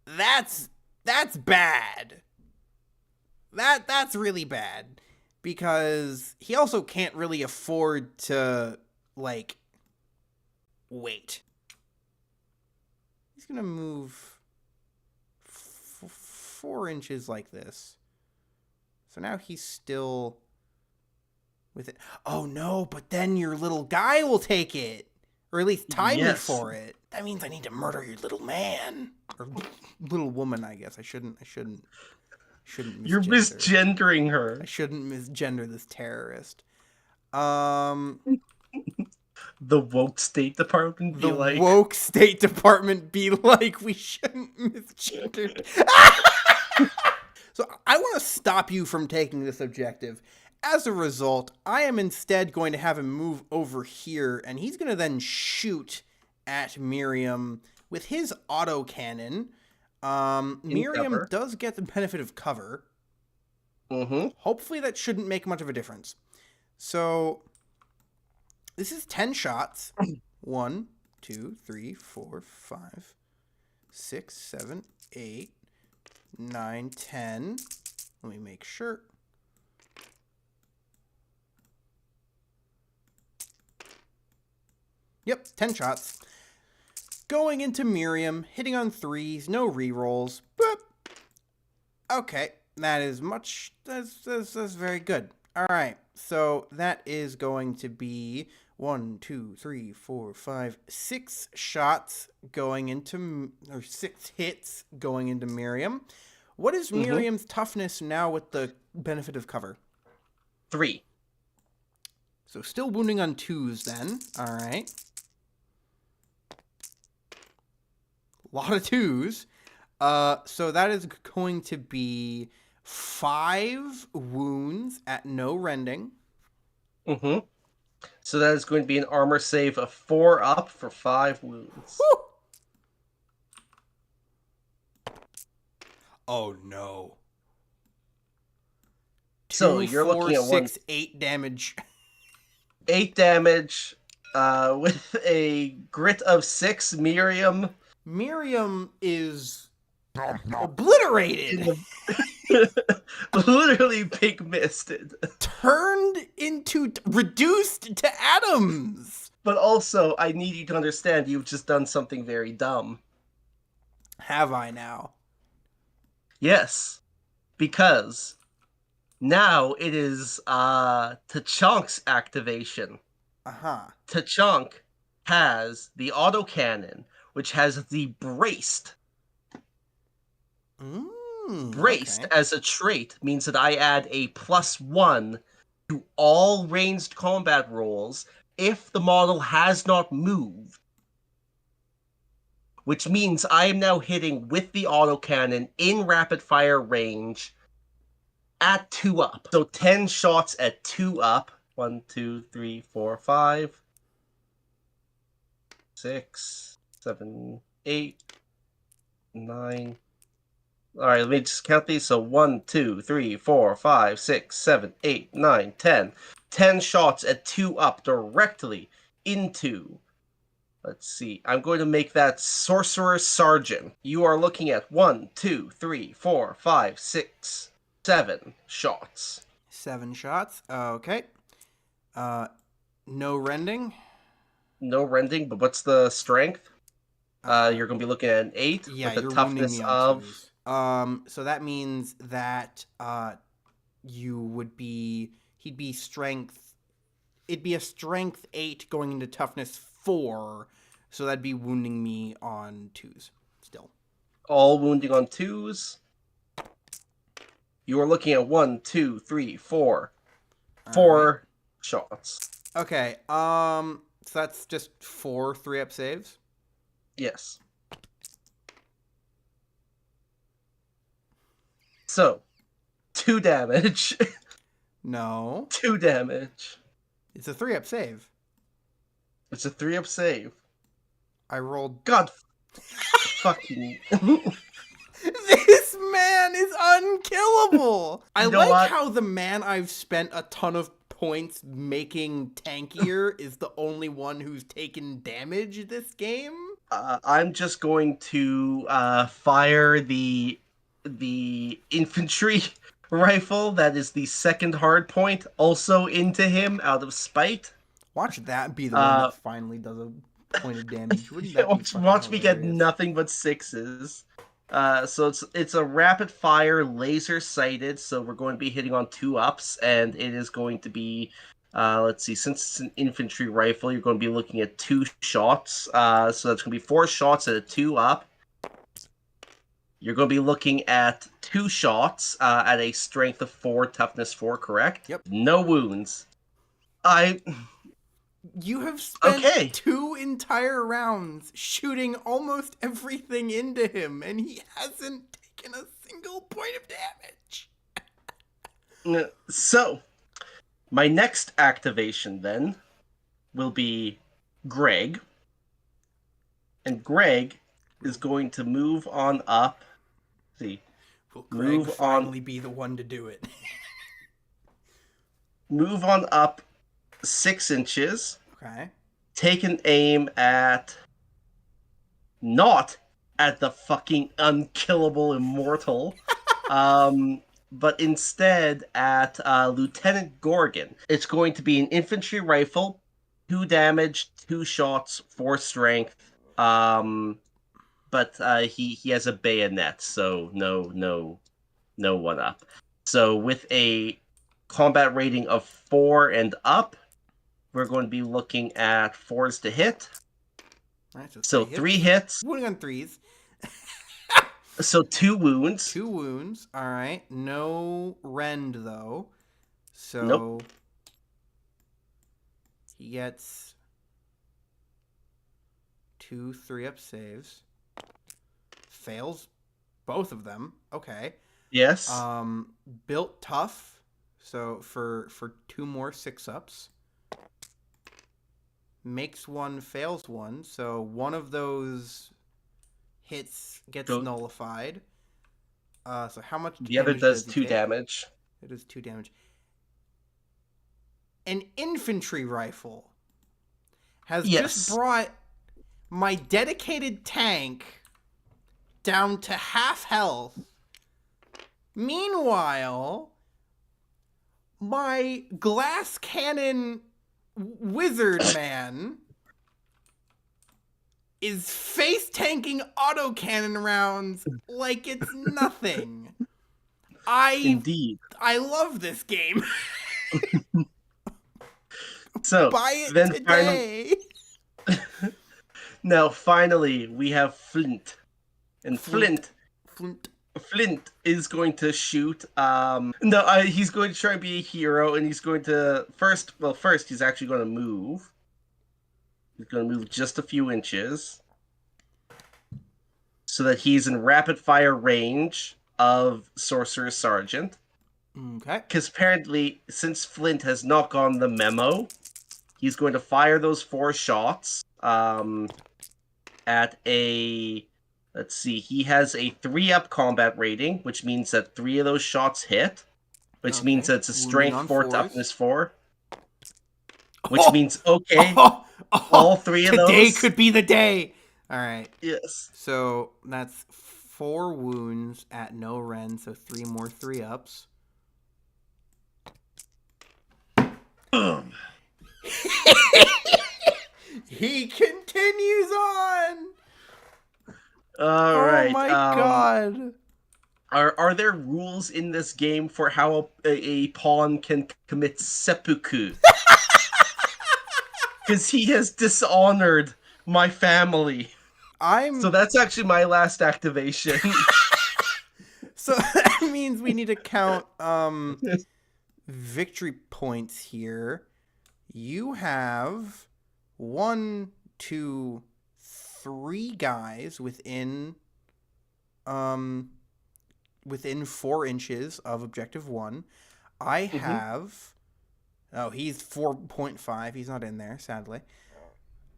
that's bad. That's really bad. Because he also can't really afford to, like, wait. He's gonna move 4 inches like this. So now he's still with it. Oh no, but then your little guy will take it. Or at least time me for it. That means I need to murder your little man. Or little woman, I guess. I shouldn't misgender. You're misgendering her. I shouldn't misgender this terrorist. The woke State Department be like... The woke State Department be like, we shouldn't misgender. So I want to stop you from taking this objective. As a result, I am instead going to have him move over here, and he's going to then shoot at Miriam with his autocannon. Miriam cover. does get the benefit of cover. Mm-hmm. Hopefully that shouldn't make much of a difference. So... this is 10 shots. 1, 2, 3, 4, 5, 6, 7, 8, 9, 10. Let me make sure. Yep, 10 shots. Going into Miriam, hitting on 3s, no rerolls. Boop. Okay, that's very good. All right, so that is going to be 1, 2, 3, 4, 5, 6 shots going into, or 6 hits going into Miriam. What is Miriam's toughness now with the benefit of cover? 3. So still wounding on 2s then. All right. A lot of 2s. So that is going to be 5 wounds at no rending. Mm-hmm. So that is going to be an armor save of 4 up for 5 wounds. Woo! Oh no. So 2, you're 4, looking at 6, 8 damage. 8 damage with a grit of 6. Miriam is obliterated. Literally pig misted. Turned into, reduced to atoms. But also, I need you to understand you've just done something very dumb. Have I now? Yes. Because now it is Tachank's activation. Uh-huh. Tachank has the autocannon, which has the braced. Braced as a trait means that I add a +1 to all ranged combat rolls if the model has not moved. Which means I am now hitting with the autocannon in rapid fire range at 2 up. So 10 shots at 2 up. 1, 2, 3, 4, 5, 6, 7, 8, 9, All right, let me just count these. So 1, 2, 3, 4, 5, 6, 7, 8, 9, 10. 10 shots at 2 up directly into. Let's see. I'm going to make that Sorcerer Sergeant. You are looking at 1, 2, 3, 4, 5, 6, 7 shots. 7 shots. Okay. No rending. No rending, but what's the strength? You're going to be looking at an 8 Yeah, with a you're wounding toughness me on of. twos. So that means that you would be. He'd be strength. It'd be a strength 8 going into toughness 4. So that'd be wounding me on twos still. All wounding on 2s. You are looking at 1, 2, 3, 4. All 4 right. shots. Okay. So that's just 4 3-up saves. Yes. So, 2 damage. No, 2 damage. it's a 3-up save. It's a 3-up save. I rolled. God fucking. This man is unkillable. I You know like what? how the man I've spent a ton of points making tankier is the only one who's taken damage this game. I'm just going to fire the infantry rifle that is the second hard point also into him out of spite. Watch that be the one that finally does a point of damage. Wouldn't that be watch me get hilarious? nothing but 6s. So it's a rapid fire laser sighted, so we're going to be hitting on 2 ups, and it is going to be let's see, since it's an infantry rifle, you're going to be looking at 2 shots. So that's going to be 4 shots at a 2 up. You're going to be looking at 2 shots at a strength of 4, toughness 4, correct? Yep. No wounds. You have spent Okay. 2 entire rounds shooting almost everything into him, and he hasn't taken a single point of damage. So, my next activation then will be Greg. And Greg is going to move on up. See, Will Greg Move on. finally be the one to do it? Move on up 6 inches. Okay. Take an aim at. Not at the fucking unkillable immortal. But instead at Lieutenant Gorgon. It's going to be an infantry rifle, 2 damage, 2 shots, 4 strength. But he has a bayonet, so no 1 up. So with a combat rating of 4 and up, we're going to be looking at 4s to hit. All right, So 3 hits. Wounding on 3s. So 2 wounds. 2 wounds. All right. No rend though. So Nope. he gets 2 3-up saves. Fails both of them. Okay. Yes. Built tough. So for 2 more 6-ups. Makes 1, fails 1. So one of those hits gets nullified. So how much damage The other does he 2 take? damage. It does 2 damage. An infantry rifle has just brought my dedicated tank down to half health. Meanwhile, my glass cannon wizard man is face tanking autocannon rounds like it's nothing. Indeed. I love this game. So Buy it then today. Now finally we have Flint. And Flint is going to shoot. He's going to try and be a hero, and he's going to first he's actually going to move. He's going to move just a few inches so that he's in rapid fire range of Sorcerer Sergeant. Okay. Because apparently, since Flint has not gotten the memo, he's going to fire those 4 shots at a Let's see. He has a 3-up combat rating, which means that 3 of those shots hit, which means Okay. that it's a Wounding strength on 4 fours. toughness 4, which Oh! means, okay, Oh! Oh! all 3 of Today those. could be the day! Alright. Yes. So that's 4 wounds at no ren, so 3 more 3-ups. Boom. He continues on! All Oh right. my god. Are there rules in this game for how a pawn can commit seppuku? Because he has dishonored my family. So that's actually my last activation. So that means we need to count victory points here. You have 1, 2, 3 guys within 4 inches of objective 1. I have oh, he's 4.5. He's not in there, sadly.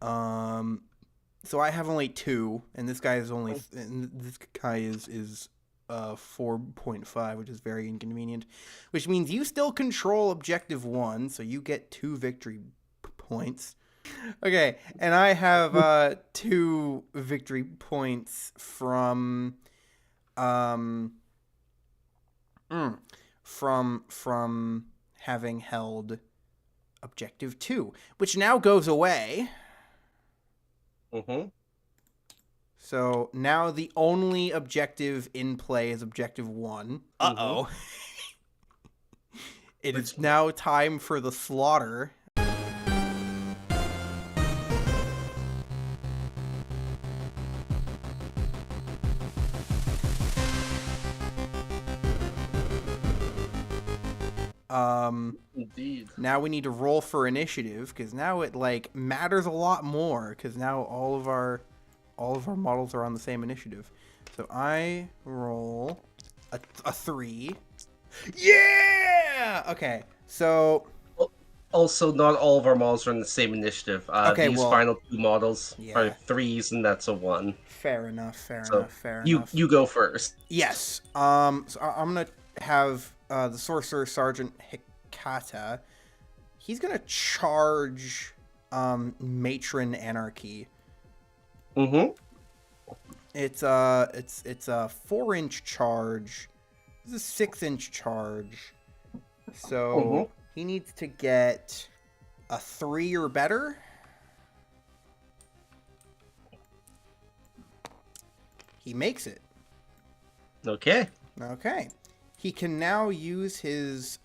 So I have only 2, and this guy is 4.5, which is very inconvenient. Which means you still control objective 1, so you get 2 victory points. Okay, and I have 2 victory points from having held objective 2, which now goes away. So now the only objective in play is objective 1. Uh-oh. It is now time for the slaughter. Indeed. Now we need to roll for initiative, because now it matters a lot more, because now all of our models are on the same initiative. So I roll a 3. Yeah! Okay, so also not all of our models are in the same initiative. These final 2 models are 3s, and that's a 1. Fair enough. You go first. Yes. So I'm gonna have the Sorcerer Sergeant Hikata. He's gonna charge Matron Anarchy. It's a 4-inch charge. This is a 6-inch charge. So he needs to get a 3 or better. He makes it. Okay. He can now use his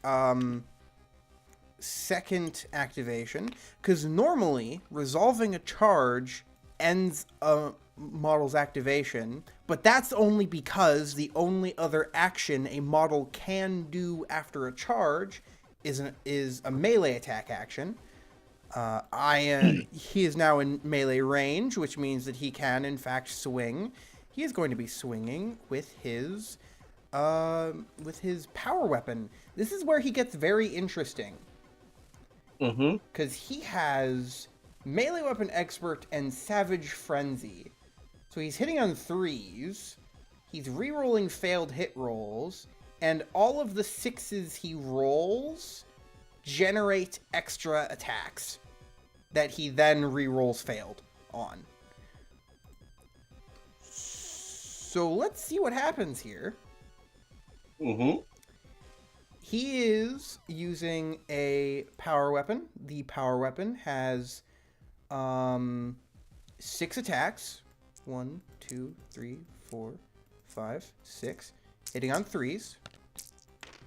second activation, because normally resolving a charge ends a model's activation, but that's only because the only other action a model can do after a charge is a melee attack action. He is now in melee range, which means that he can in fact swing. He is going to be swinging with his power weapon. This is where he gets very interesting. Because he has melee weapon expert and savage frenzy. So he's hitting on 3s. He's re-rolling failed hit rolls, and all of the 6s he rolls generate extra attacks that he then re-rolls failed on. So let's see what happens here. He is using a power weapon. The power weapon has 6 attacks. 1, 2, 3, 4, 5, 6. Hitting on 3s.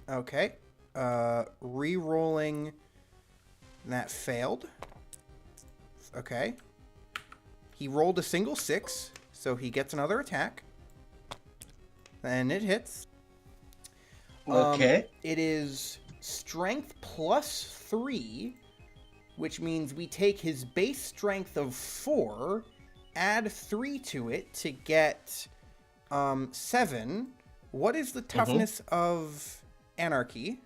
Okay. Re-rolling. That failed. Okay. He rolled a single 6, so he gets another attack. And it hits. Okay. It is strength plus 3, which means we take his base strength of 4, add 3 to it to get 7. What is the toughness of Anarchy?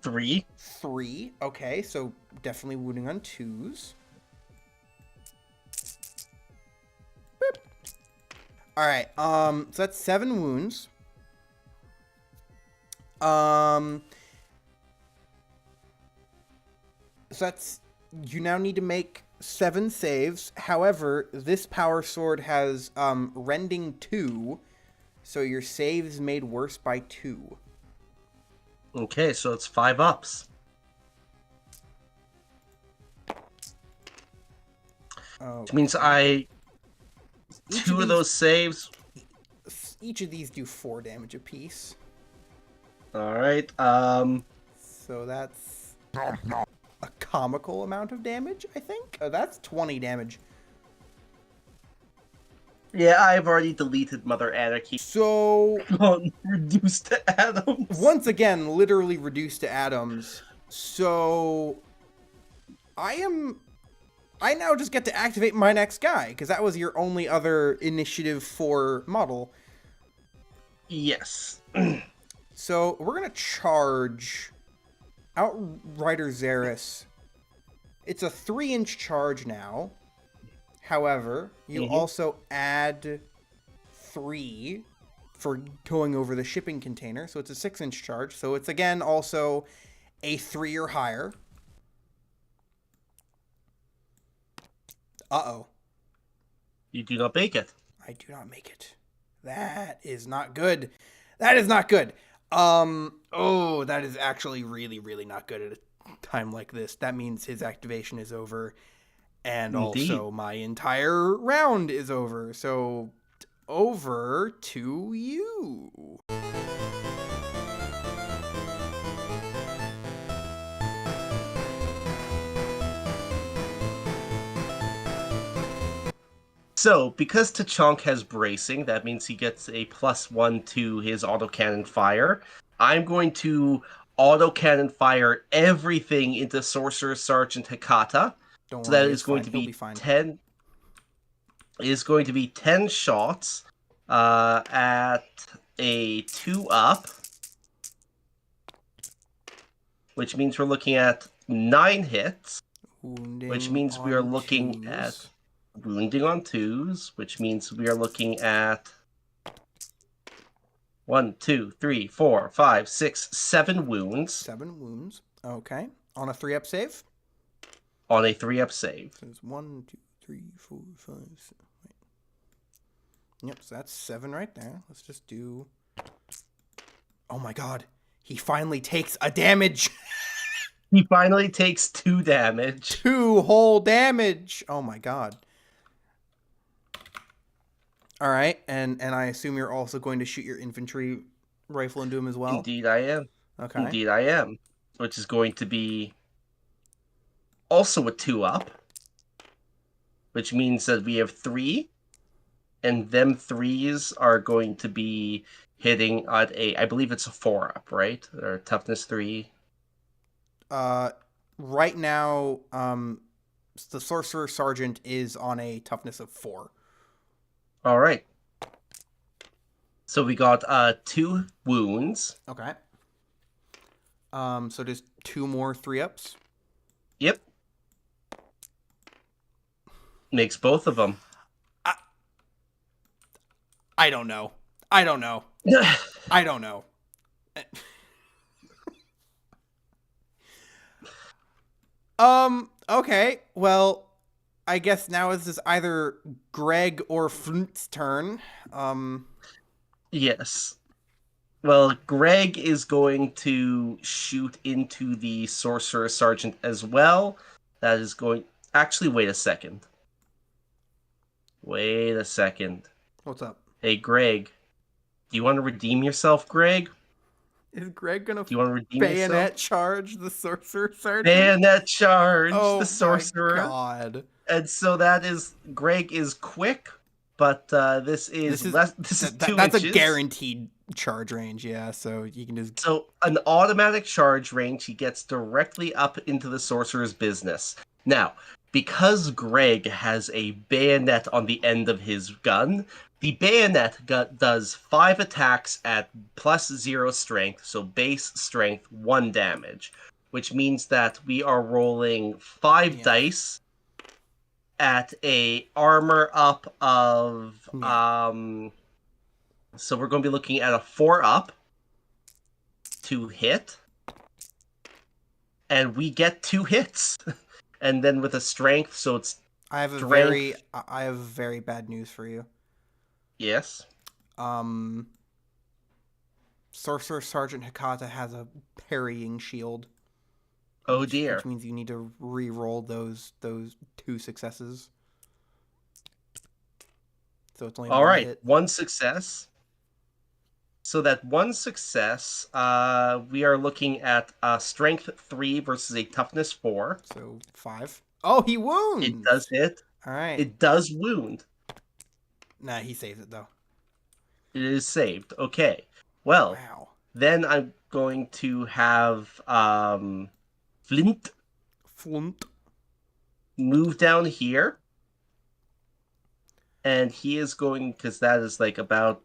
3. 3. Okay, so definitely wounding on 2s. All right. So that's 7 wounds. So that's, you now need to make 7 saves. However, this power sword has rending 2, so your save is made worse by 2. Okay, so it's 5 ups. Which means two of those saves. Each of these do 4 damage apiece. All right. So that's a comical amount of damage, I think. That's 20 damage. Yeah, I've already deleted Mother Anarchy. So reduced to atoms. Once again, literally reduced to atoms. So I now just get to activate my next guy, because that was your only other initiative 4 model. Yes. So we're gonna charge Outrider Xeris. It's a 3-inch charge now. However, you also add 3 for going over the shipping container, so it's a 6-inch charge. So it's again also a 3 or higher. Uh-oh. You do not make it. I do not make it. That is not good. That is not good. Oh, that is actually really, really not good at a time like this. That means his activation is over, and Indeed. also my entire round is over. So, over to you. So, because Tachank has bracing, that means he gets a +1 to his autocannon fire. I'm going to autocannon fire everything into Sorcerer Sergeant Hekata. Don't So worry, that it's is going fine. to He'll be fine. 10. Is going to be 10 shots at a 2 up, which means we're looking at 9 hits. Wounding Which means we are on looking 2s. at wounding on 2s, which means we are looking at 1, 2, 3, 4, 5, 6, 7 wounds. 7 wounds. Okay. On a 3-up save? On a 3-up save. So it's 1, 2, 3, 4, 5, 6. Wait. Yep, so that's 7 right there. Let's just do... Oh my god. He finally takes a damage! He finally takes 2 damage. 2 whole damage! Oh my god. Alright, and I assume you're also going to shoot your infantry rifle into him as well? Indeed I am. Okay. Indeed I am. Which is going to be also a 2 up. Which means that we have 3. And them 3s are going to be hitting at a, I believe it's a 4 up, right? Or toughness 3. Right now, the Sorcerer Sergeant is on a toughness of 4. All right. So we got 2 wounds. Okay. So just 2 more 3-ups? Yep. Makes both of them. I don't know. I don't know. I don't know. Okay. Well, I guess now this is either Greg or Flunt's turn. Yes. Well, Greg is going to shoot into the Sorcerer Sergeant as well. That is going... Actually, wait a second. Wait a second. What's up? Hey, Greg. Do you want to redeem yourself, Greg? Is Greg gonna bayonet yourself? Charge the Sorcerer Sergeant? Bayonet charge the Sorcerer. Oh my god. And so that is... Greg is quick, but this is less... This is 2 That's inches. a guaranteed charge range, yeah, so you can just... So, an automatic charge range, he gets directly up into the Sorcerer's business. Now, because Greg has a bayonet on the end of his gun, the bayonet does 5 attacks at +0 strength, so base strength 1 damage, which means that we are rolling 5 dice at a armor up of Yeah. So we're going to be looking at a 4 up to hit, and we get 2 hits. And then with a strength, so it's strength. I have very bad news for you. Yes. Um, Sorcerer Sergeant Hikata has a parrying shield, Oh which dear. means you need to re-roll those 2 successes. So it's only All one right, hit. 1 success. So that 1 success, we are looking at strength 3 versus a toughness 4. So 5. Oh, he It does wounds. hit. All right. It does wound. Nah, he saves it though. It is saved. Okay. Well, Wow. then I'm going to have Flint Flint. move down here. And he is going, because that is like about,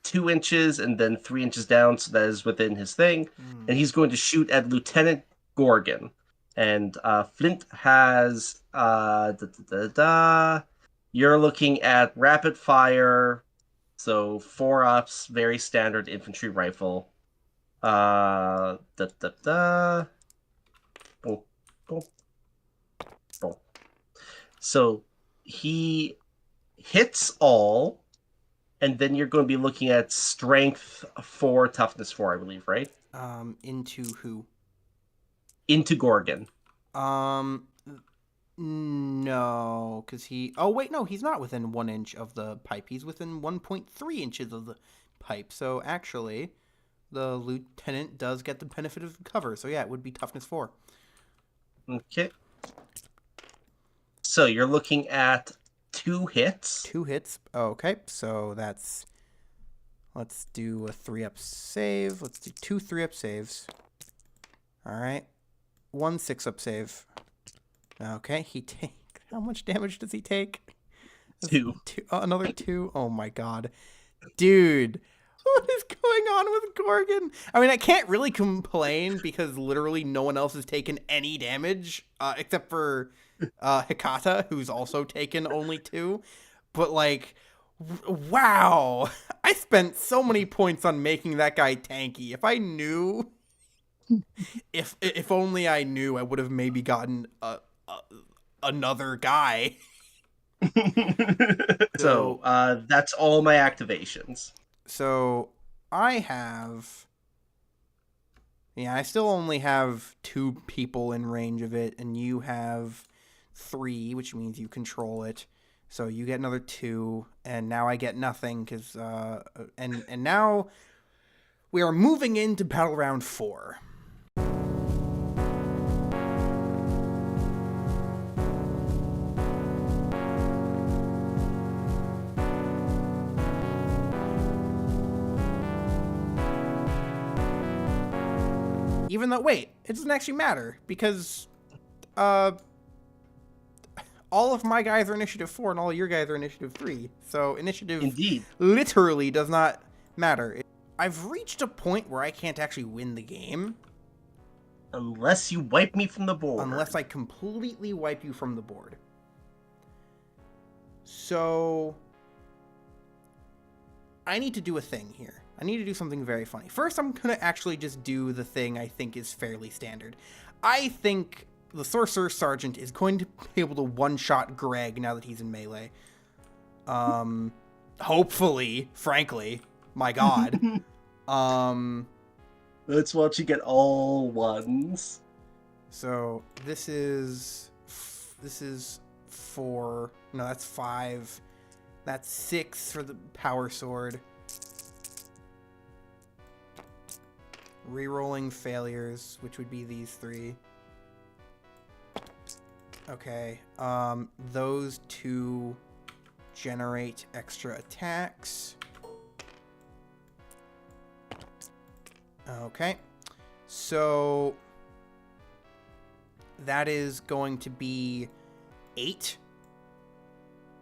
2 inches and then 3 inches down, so that is within his thing. And he's going to shoot at Lieutenant Gorgon. And Flint has, you're looking at rapid fire, so 4 ups, very standard infantry rifle. Boom, boom, boom. So he hits all, and then you're going to be looking at strength 4, toughness 4, I believe, right? Into who? Into Gorgon. No, because he. Oh wait, no, he's not within 1 inch of the pipe. He's within 1.3 inches of the pipe. So actually, the lieutenant does get the benefit of cover. So yeah, it would be toughness 4. Okay. So you're looking at 2 hits. 2 hits. Okay, so that's. Let's do a 3-up save. Let's do 2 3-up saves. All right, 1 6-up save. Okay, he take. How much damage does he take? 2. Another 2. Oh my god, dude, what is going on with Gorgon? I mean, I can't really complain because literally no one else has taken any damage except for Hikata, who's also taken only 2. But like, wow, I spent so many points on making that guy tanky. If I knew, if only I knew, I would have maybe gotten another guy. So that's all my activations. So I have. Yeah, I still only have 2 people in range of it, and you have 3, which means you control it. So you get another 2, and now I get nothing because and now we are moving into battle round 4. Even though, wait, it doesn't actually matter because all of my guys are initiative 4 and all of your guys are initiative 3. So initiative Indeed. literally does not matter. I've reached a point where I can't actually win the game Unless you wipe me from the board. unless I completely wipe you from the board. So I need to do a thing here. I need to do something very funny. First, I'm going to actually just do the thing I think is fairly standard. I think the Sorcerer Sergeant is going to be able to one-shot Greg now that he's in melee. Hopefully, frankly. My god. Let's watch you get all 1s. So, this is 4. No, that's 5. That's 6 for the power sword. Rerolling failures, which would be these 3. Okay. Those 2 generate extra attacks. Okay. So that is going to be 8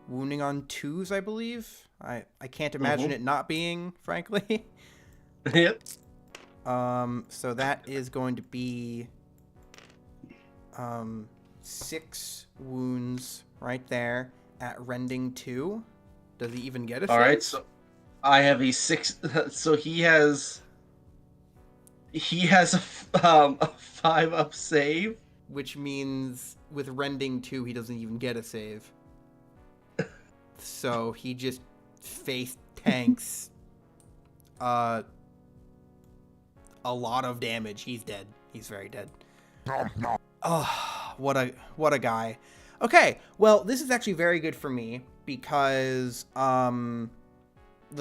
wounding on 2s, I believe. I can't imagine it not being, frankly. Yep. So that is going to be 6 wounds right there at rending 2. Does he even get a All save? right, so I have a 6. So he has a 5 up save. Which means with rending 2, he doesn't even get a save. So he just face tanks a lot of damage. He's dead. He's very dead. Oh, what a guy. Okay, well, this is actually very good for me because the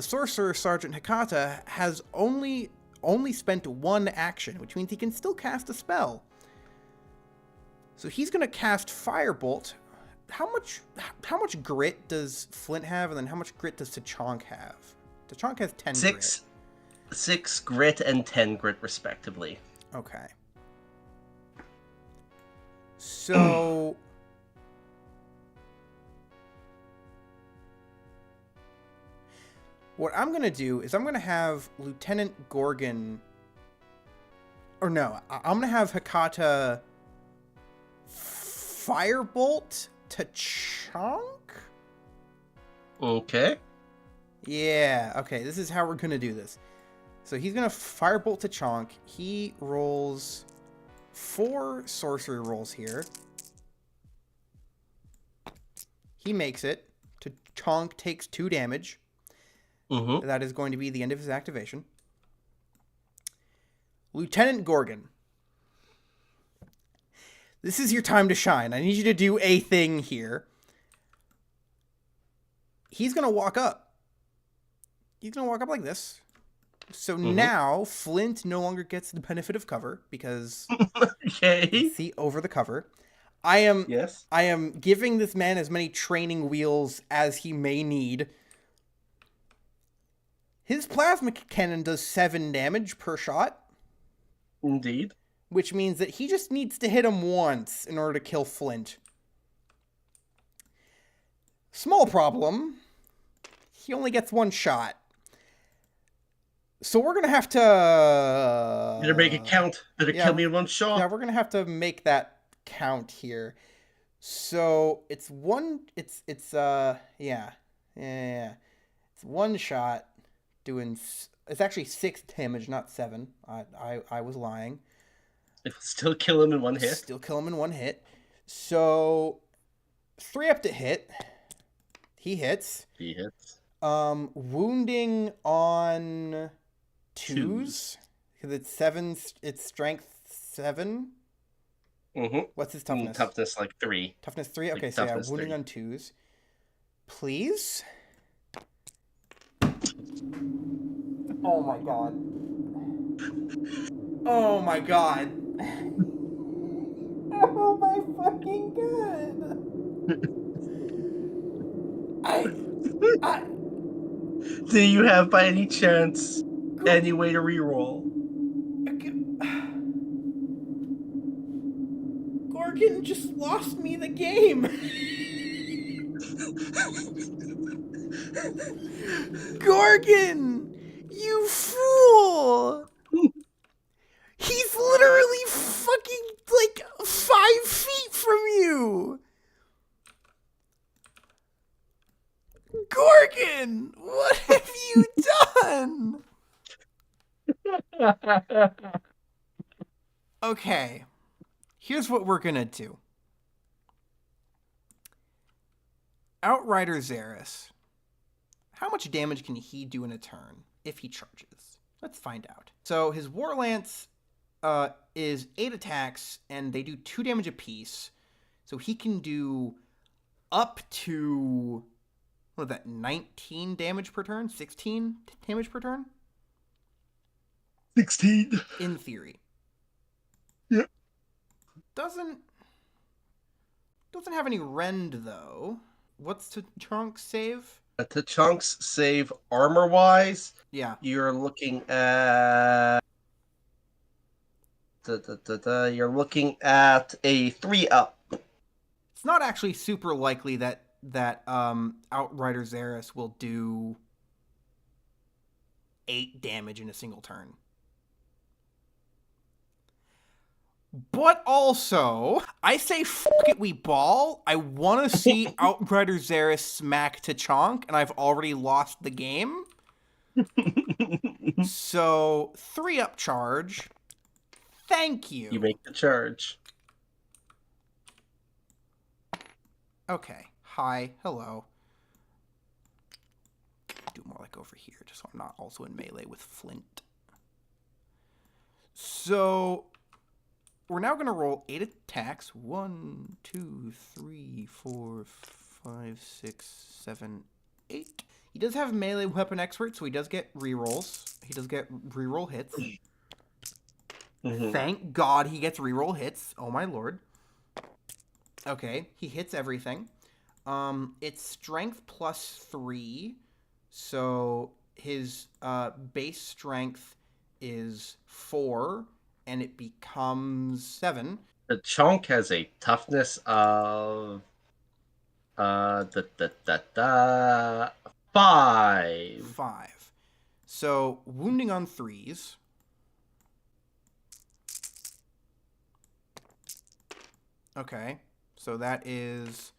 Sorcerer Sergeant Hekata has only spent 1 action, which means he can still cast a spell. So he's going to cast Firebolt. How much grit does Flint have, and then how much grit does Tachank have? Tachank has 10 grit. 6 grit and 10 grit, respectively. Okay. So... what I'm going to do is I'm going to have Lieutenant Gorgon... or no, I'm going to have Hekata Firebolt Tachank? Okay. Yeah, okay, this is how we're going to do this. So he's going to Firebolt Tachank. He rolls 4 sorcery rolls here. He makes it. Tachank takes 2 damage. Mm-hmm. That is going to be the end of his activation. Lieutenant Gorgon. This is your time to shine. I need you to do a thing here. He's going to walk up. He's going to walk up like this. So now Flint no longer gets the benefit of cover because Okay. you see over the cover. I am giving this man as many training wheels as he may need. His plasma cannon does 7 damage per shot. Indeed. Which means that he just needs to hit him once in order to kill Flint. Small problem. He only gets 1 shot. So we're going to have to... Better make it count. Better kill me in 1 shot. Yeah, we're going to have to make that count here. So it's 1... It's 1 shot doing... It's actually 6 damage, not 7. I was lying. It'll still kill him in 1 hit. Still kill him in 1 hit. So 3 up to hit. He hits. He hits. Wounding on 2s. Because it's 7. It's strength 7. Mm-hmm. What's his toughness? Toughness like 3. Toughness 3? Okay, like so yeah, wounding 3. on 2s. Please. Oh my god. Oh my god. Oh my fucking god. Do you have by any chance any way to reroll? Gorgon just lost me the game. Gorgon, you fool. He's literally fucking like 5 feet from you. Gorgon, what have you done? Okay, here's what we're gonna do. Outrider Xeris. How much damage can he do in a turn if he charges? Let's find out. So his War Lance is 8 attacks, and they do 2 damage apiece. So he can do up to, what is that, 19 damage per turn? 16 damage per turn? 16. In theory. Yep. Doesn't have any rend, though. What's Tachank's save? Tachank's save armor-wise, Yeah. you're looking at... You're looking at a 3 up. It's not actually super likely that Outrider Xeris will do 8 damage in a single turn. But also, I say fuck it, we ball. I want to see Outrider Zerus smack Tachank, and I've already lost the game. So, 3-up charge. Thank you. You make the charge. Okay. Hi. Hello. Do more like over here, just so I'm not also in melee with Flint. So, we're now going to roll 8 attacks. 1, 2, 3, 4, 5, 6, 7, 8. He does have melee weapon expert, so he does get rerolls. He does get reroll hits. Thank God he gets reroll hits. Oh my lord. Okay, he hits everything. It's strength plus 3. So his base strength is 4, and it becomes 7. The chunk has a toughness of 5. 5. So wounding on 3s. Okay, so that is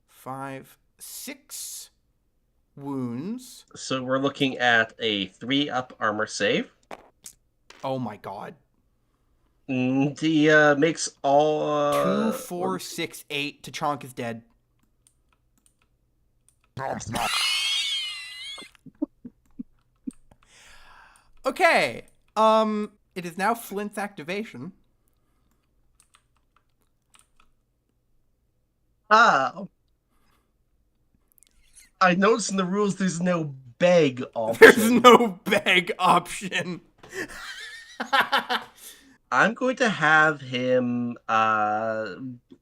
5, 6 wounds. So we're looking at a 3-up armor save. Oh my god. He makes all 2, 4, 6, 8. Tachank is dead. Okay. It is now Flint's activation. I noticed in the rules there's no beg option. There's no beg option. I'm going to have him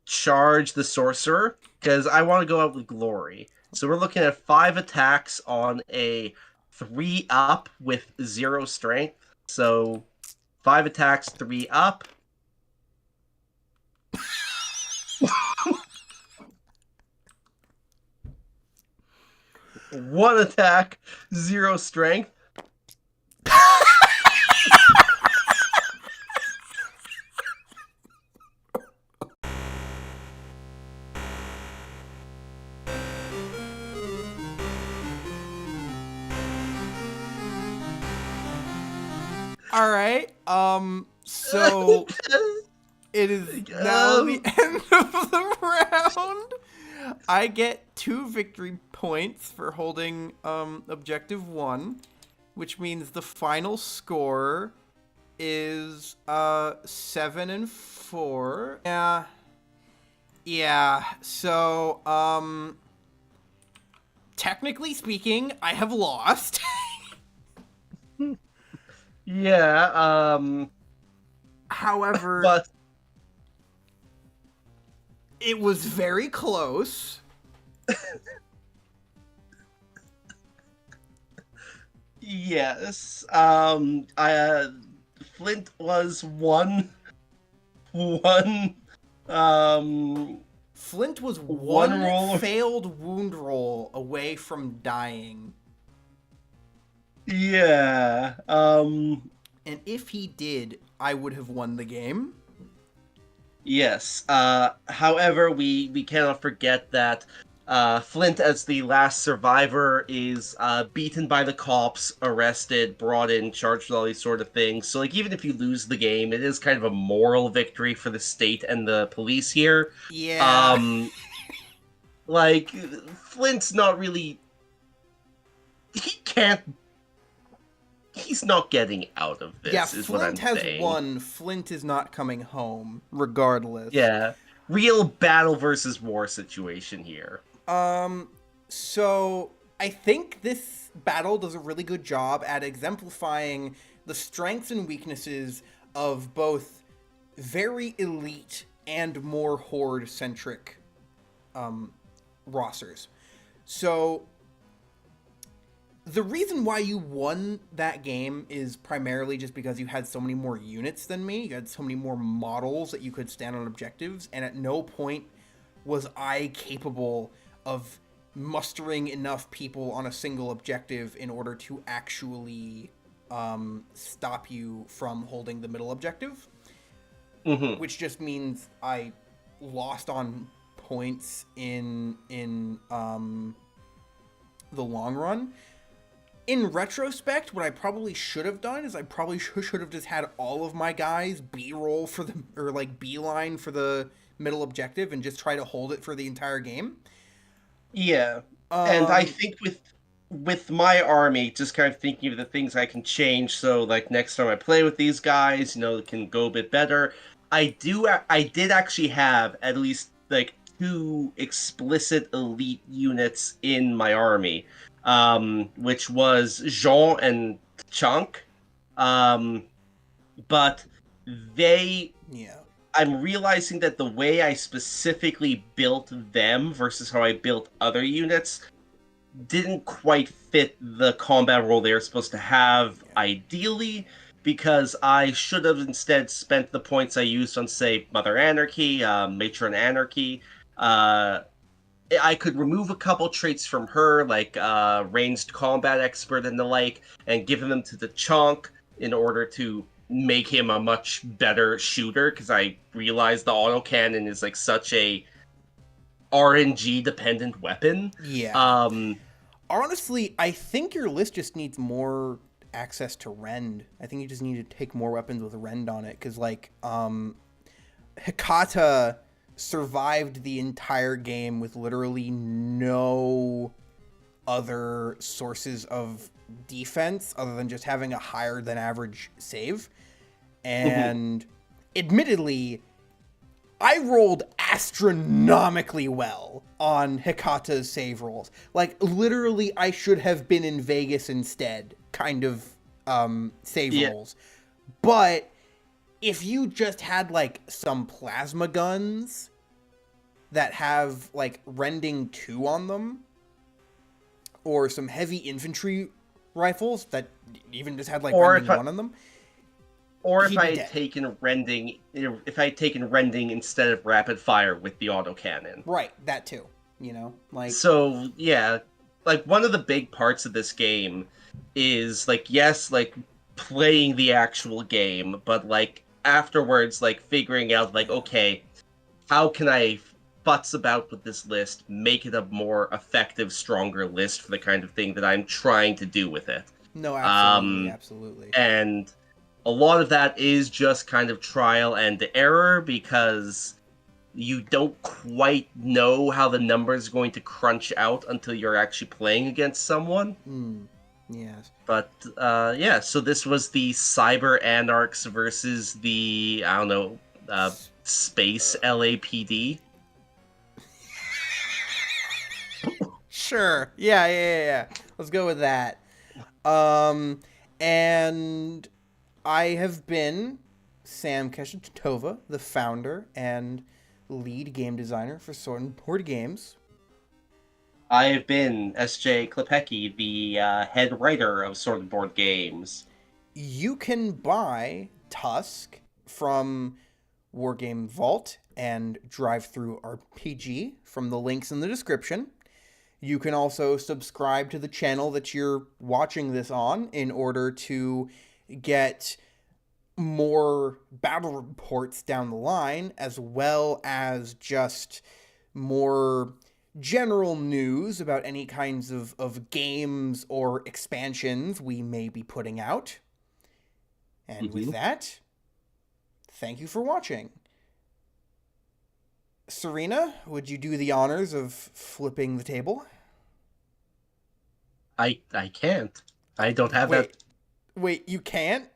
charge the sorcerer because I want to go out with glory. So we're looking at 5 attacks on a 3-up with 0 strength. So 5 attacks, 3-up. One attack, 0 strength. All right. So it is now the end of the round. I get 2 victory points for holding objective 1, which means the final score is 7 and 4. Yeah. So technically speaking, I have lost. Yeah, However, but it was very close. yes, Flint was one, Flint was One roll. failed wound roll away from dying. yeah, And if he did, I would have won the game. yes, however, we cannot forget that, Flint, as the last survivor, is, beaten by the cops, arrested, brought in, charged with all these sort of things, so, like, even if you lose the game, it is kind of a moral victory for the state and the police here. Yeah. Like, Flint's not really... He can't... He's not getting out of this, Yeah, is what I'm Flint has saying. won. Flint is not coming home, regardless. Yeah. Real battle versus war situation here. So I think this battle does a really good job at exemplifying the strengths and weaknesses of both very elite and more horde-centric rosters. So the reason why you won that game is primarily just because you had so many more units than me. You had so many more models that you could stand on objectives, and at no point was I capable of mustering enough people on a single objective in order to actually stop you from holding the middle objective. Mm-hmm. which just means I lost on points in the long run. In retrospect, what I probably should have done is I probably should have just had all of my guys B-roll for the, or like beeline for the middle objective and just try to hold it for the entire game. Yeah, and I Um, think with my army, just kind of thinking of the things I can change. So like next time I play with these guys, it can go a bit better. I did actually have at least like two explicit elite units in my army, which was Jean and Chunk. Um, but they yeah. I'm realizing that the way I specifically built them versus how I built other units didn't quite fit the combat role they were supposed to have ideally, because I should have instead spent the points I used on, say, Mother Anarchy, Matron Anarchy. Uh, I could remove a couple traits from her, like ranged combat expert and the like, and give them to the Chonk in order to make him a much better shooter, because I realized the autocannon is like such a RNG dependent weapon. Yeah. Um, Honestly, I think your list just needs more access to rend. I think you just need to take more weapons with rend on it, because like Hikata survived the entire game with literally no other sources of defense other than just having a higher than average save. mhm. And admittedly, I rolled astronomically well on Hikata's save rolls. Like, literally, I should have been in Vegas instead, kind of save Yeah, rolls. But if you just had, like, some plasma guns that have, like, rending 2 on them, or some heavy infantry rifles that even just had, like, or rending if I 1 on them, or he'd be dead. if I had taken rending instead of rapid fire with the autocannon. Right, that too. Like, So yeah, like one of the big parts of this game is like, yes, like playing the actual game, but like afterwards, like figuring out like, okay, how can I futz about with this list, make it a more effective, stronger list for the kind of thing that I'm trying to do with it. no, absolutely, Um, absolutely. and a lot of that is just kind of trial and error, because you don't quite know how the numbers are going to crunch out until you're actually playing against someone. Yes. But yeah, so this was the Cyberanarks versus the, I don't know, Space LAPD. Sure. Yeah. Let's go with that. Um, and I have been Sam Keshetovah, the founder and lead game designer for Sword and Board Games. I have been S.J. Klapecki, the head writer of Sword and Board Games. You can buy TUSC from Wargame Vault and Drive Through RPG from the links in the description. You can also subscribe to the channel that you're watching this on in order to get more battle reports down the line, as well as just more general news about any kinds of games or expansions we may be putting out. And with Mhm. that, thank you for watching. Serena, would you do the honors of flipping the table? I can't. I don't have that Wait, you can't?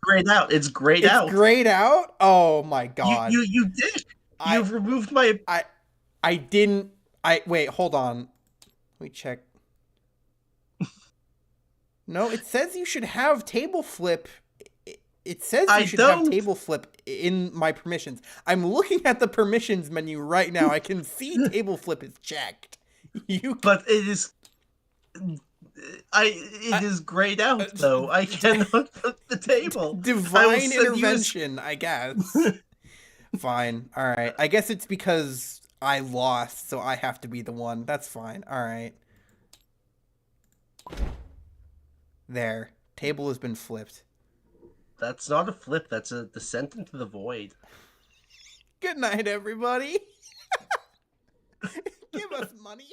grayed out. It's grayed It's out. grayed out? Oh my You god. you you did. I You've removed my. I I didn't I wait, hold on. Let me check. No, it says you should have table flip. It says I you should have don't. table flip in my permissions. I'm looking at the permissions menu right now. I can see table flip is checked. You But it is. uh, It is grayed out though. I d- cannot flip the table. I will divine send you a. intervention, I guess. Fine. All right. I guess it's because I lost, so I have to be the one. That's fine. All right. There. Table has been flipped. That's not a flip. That's a descent into the void. Good night, everybody. Give us money.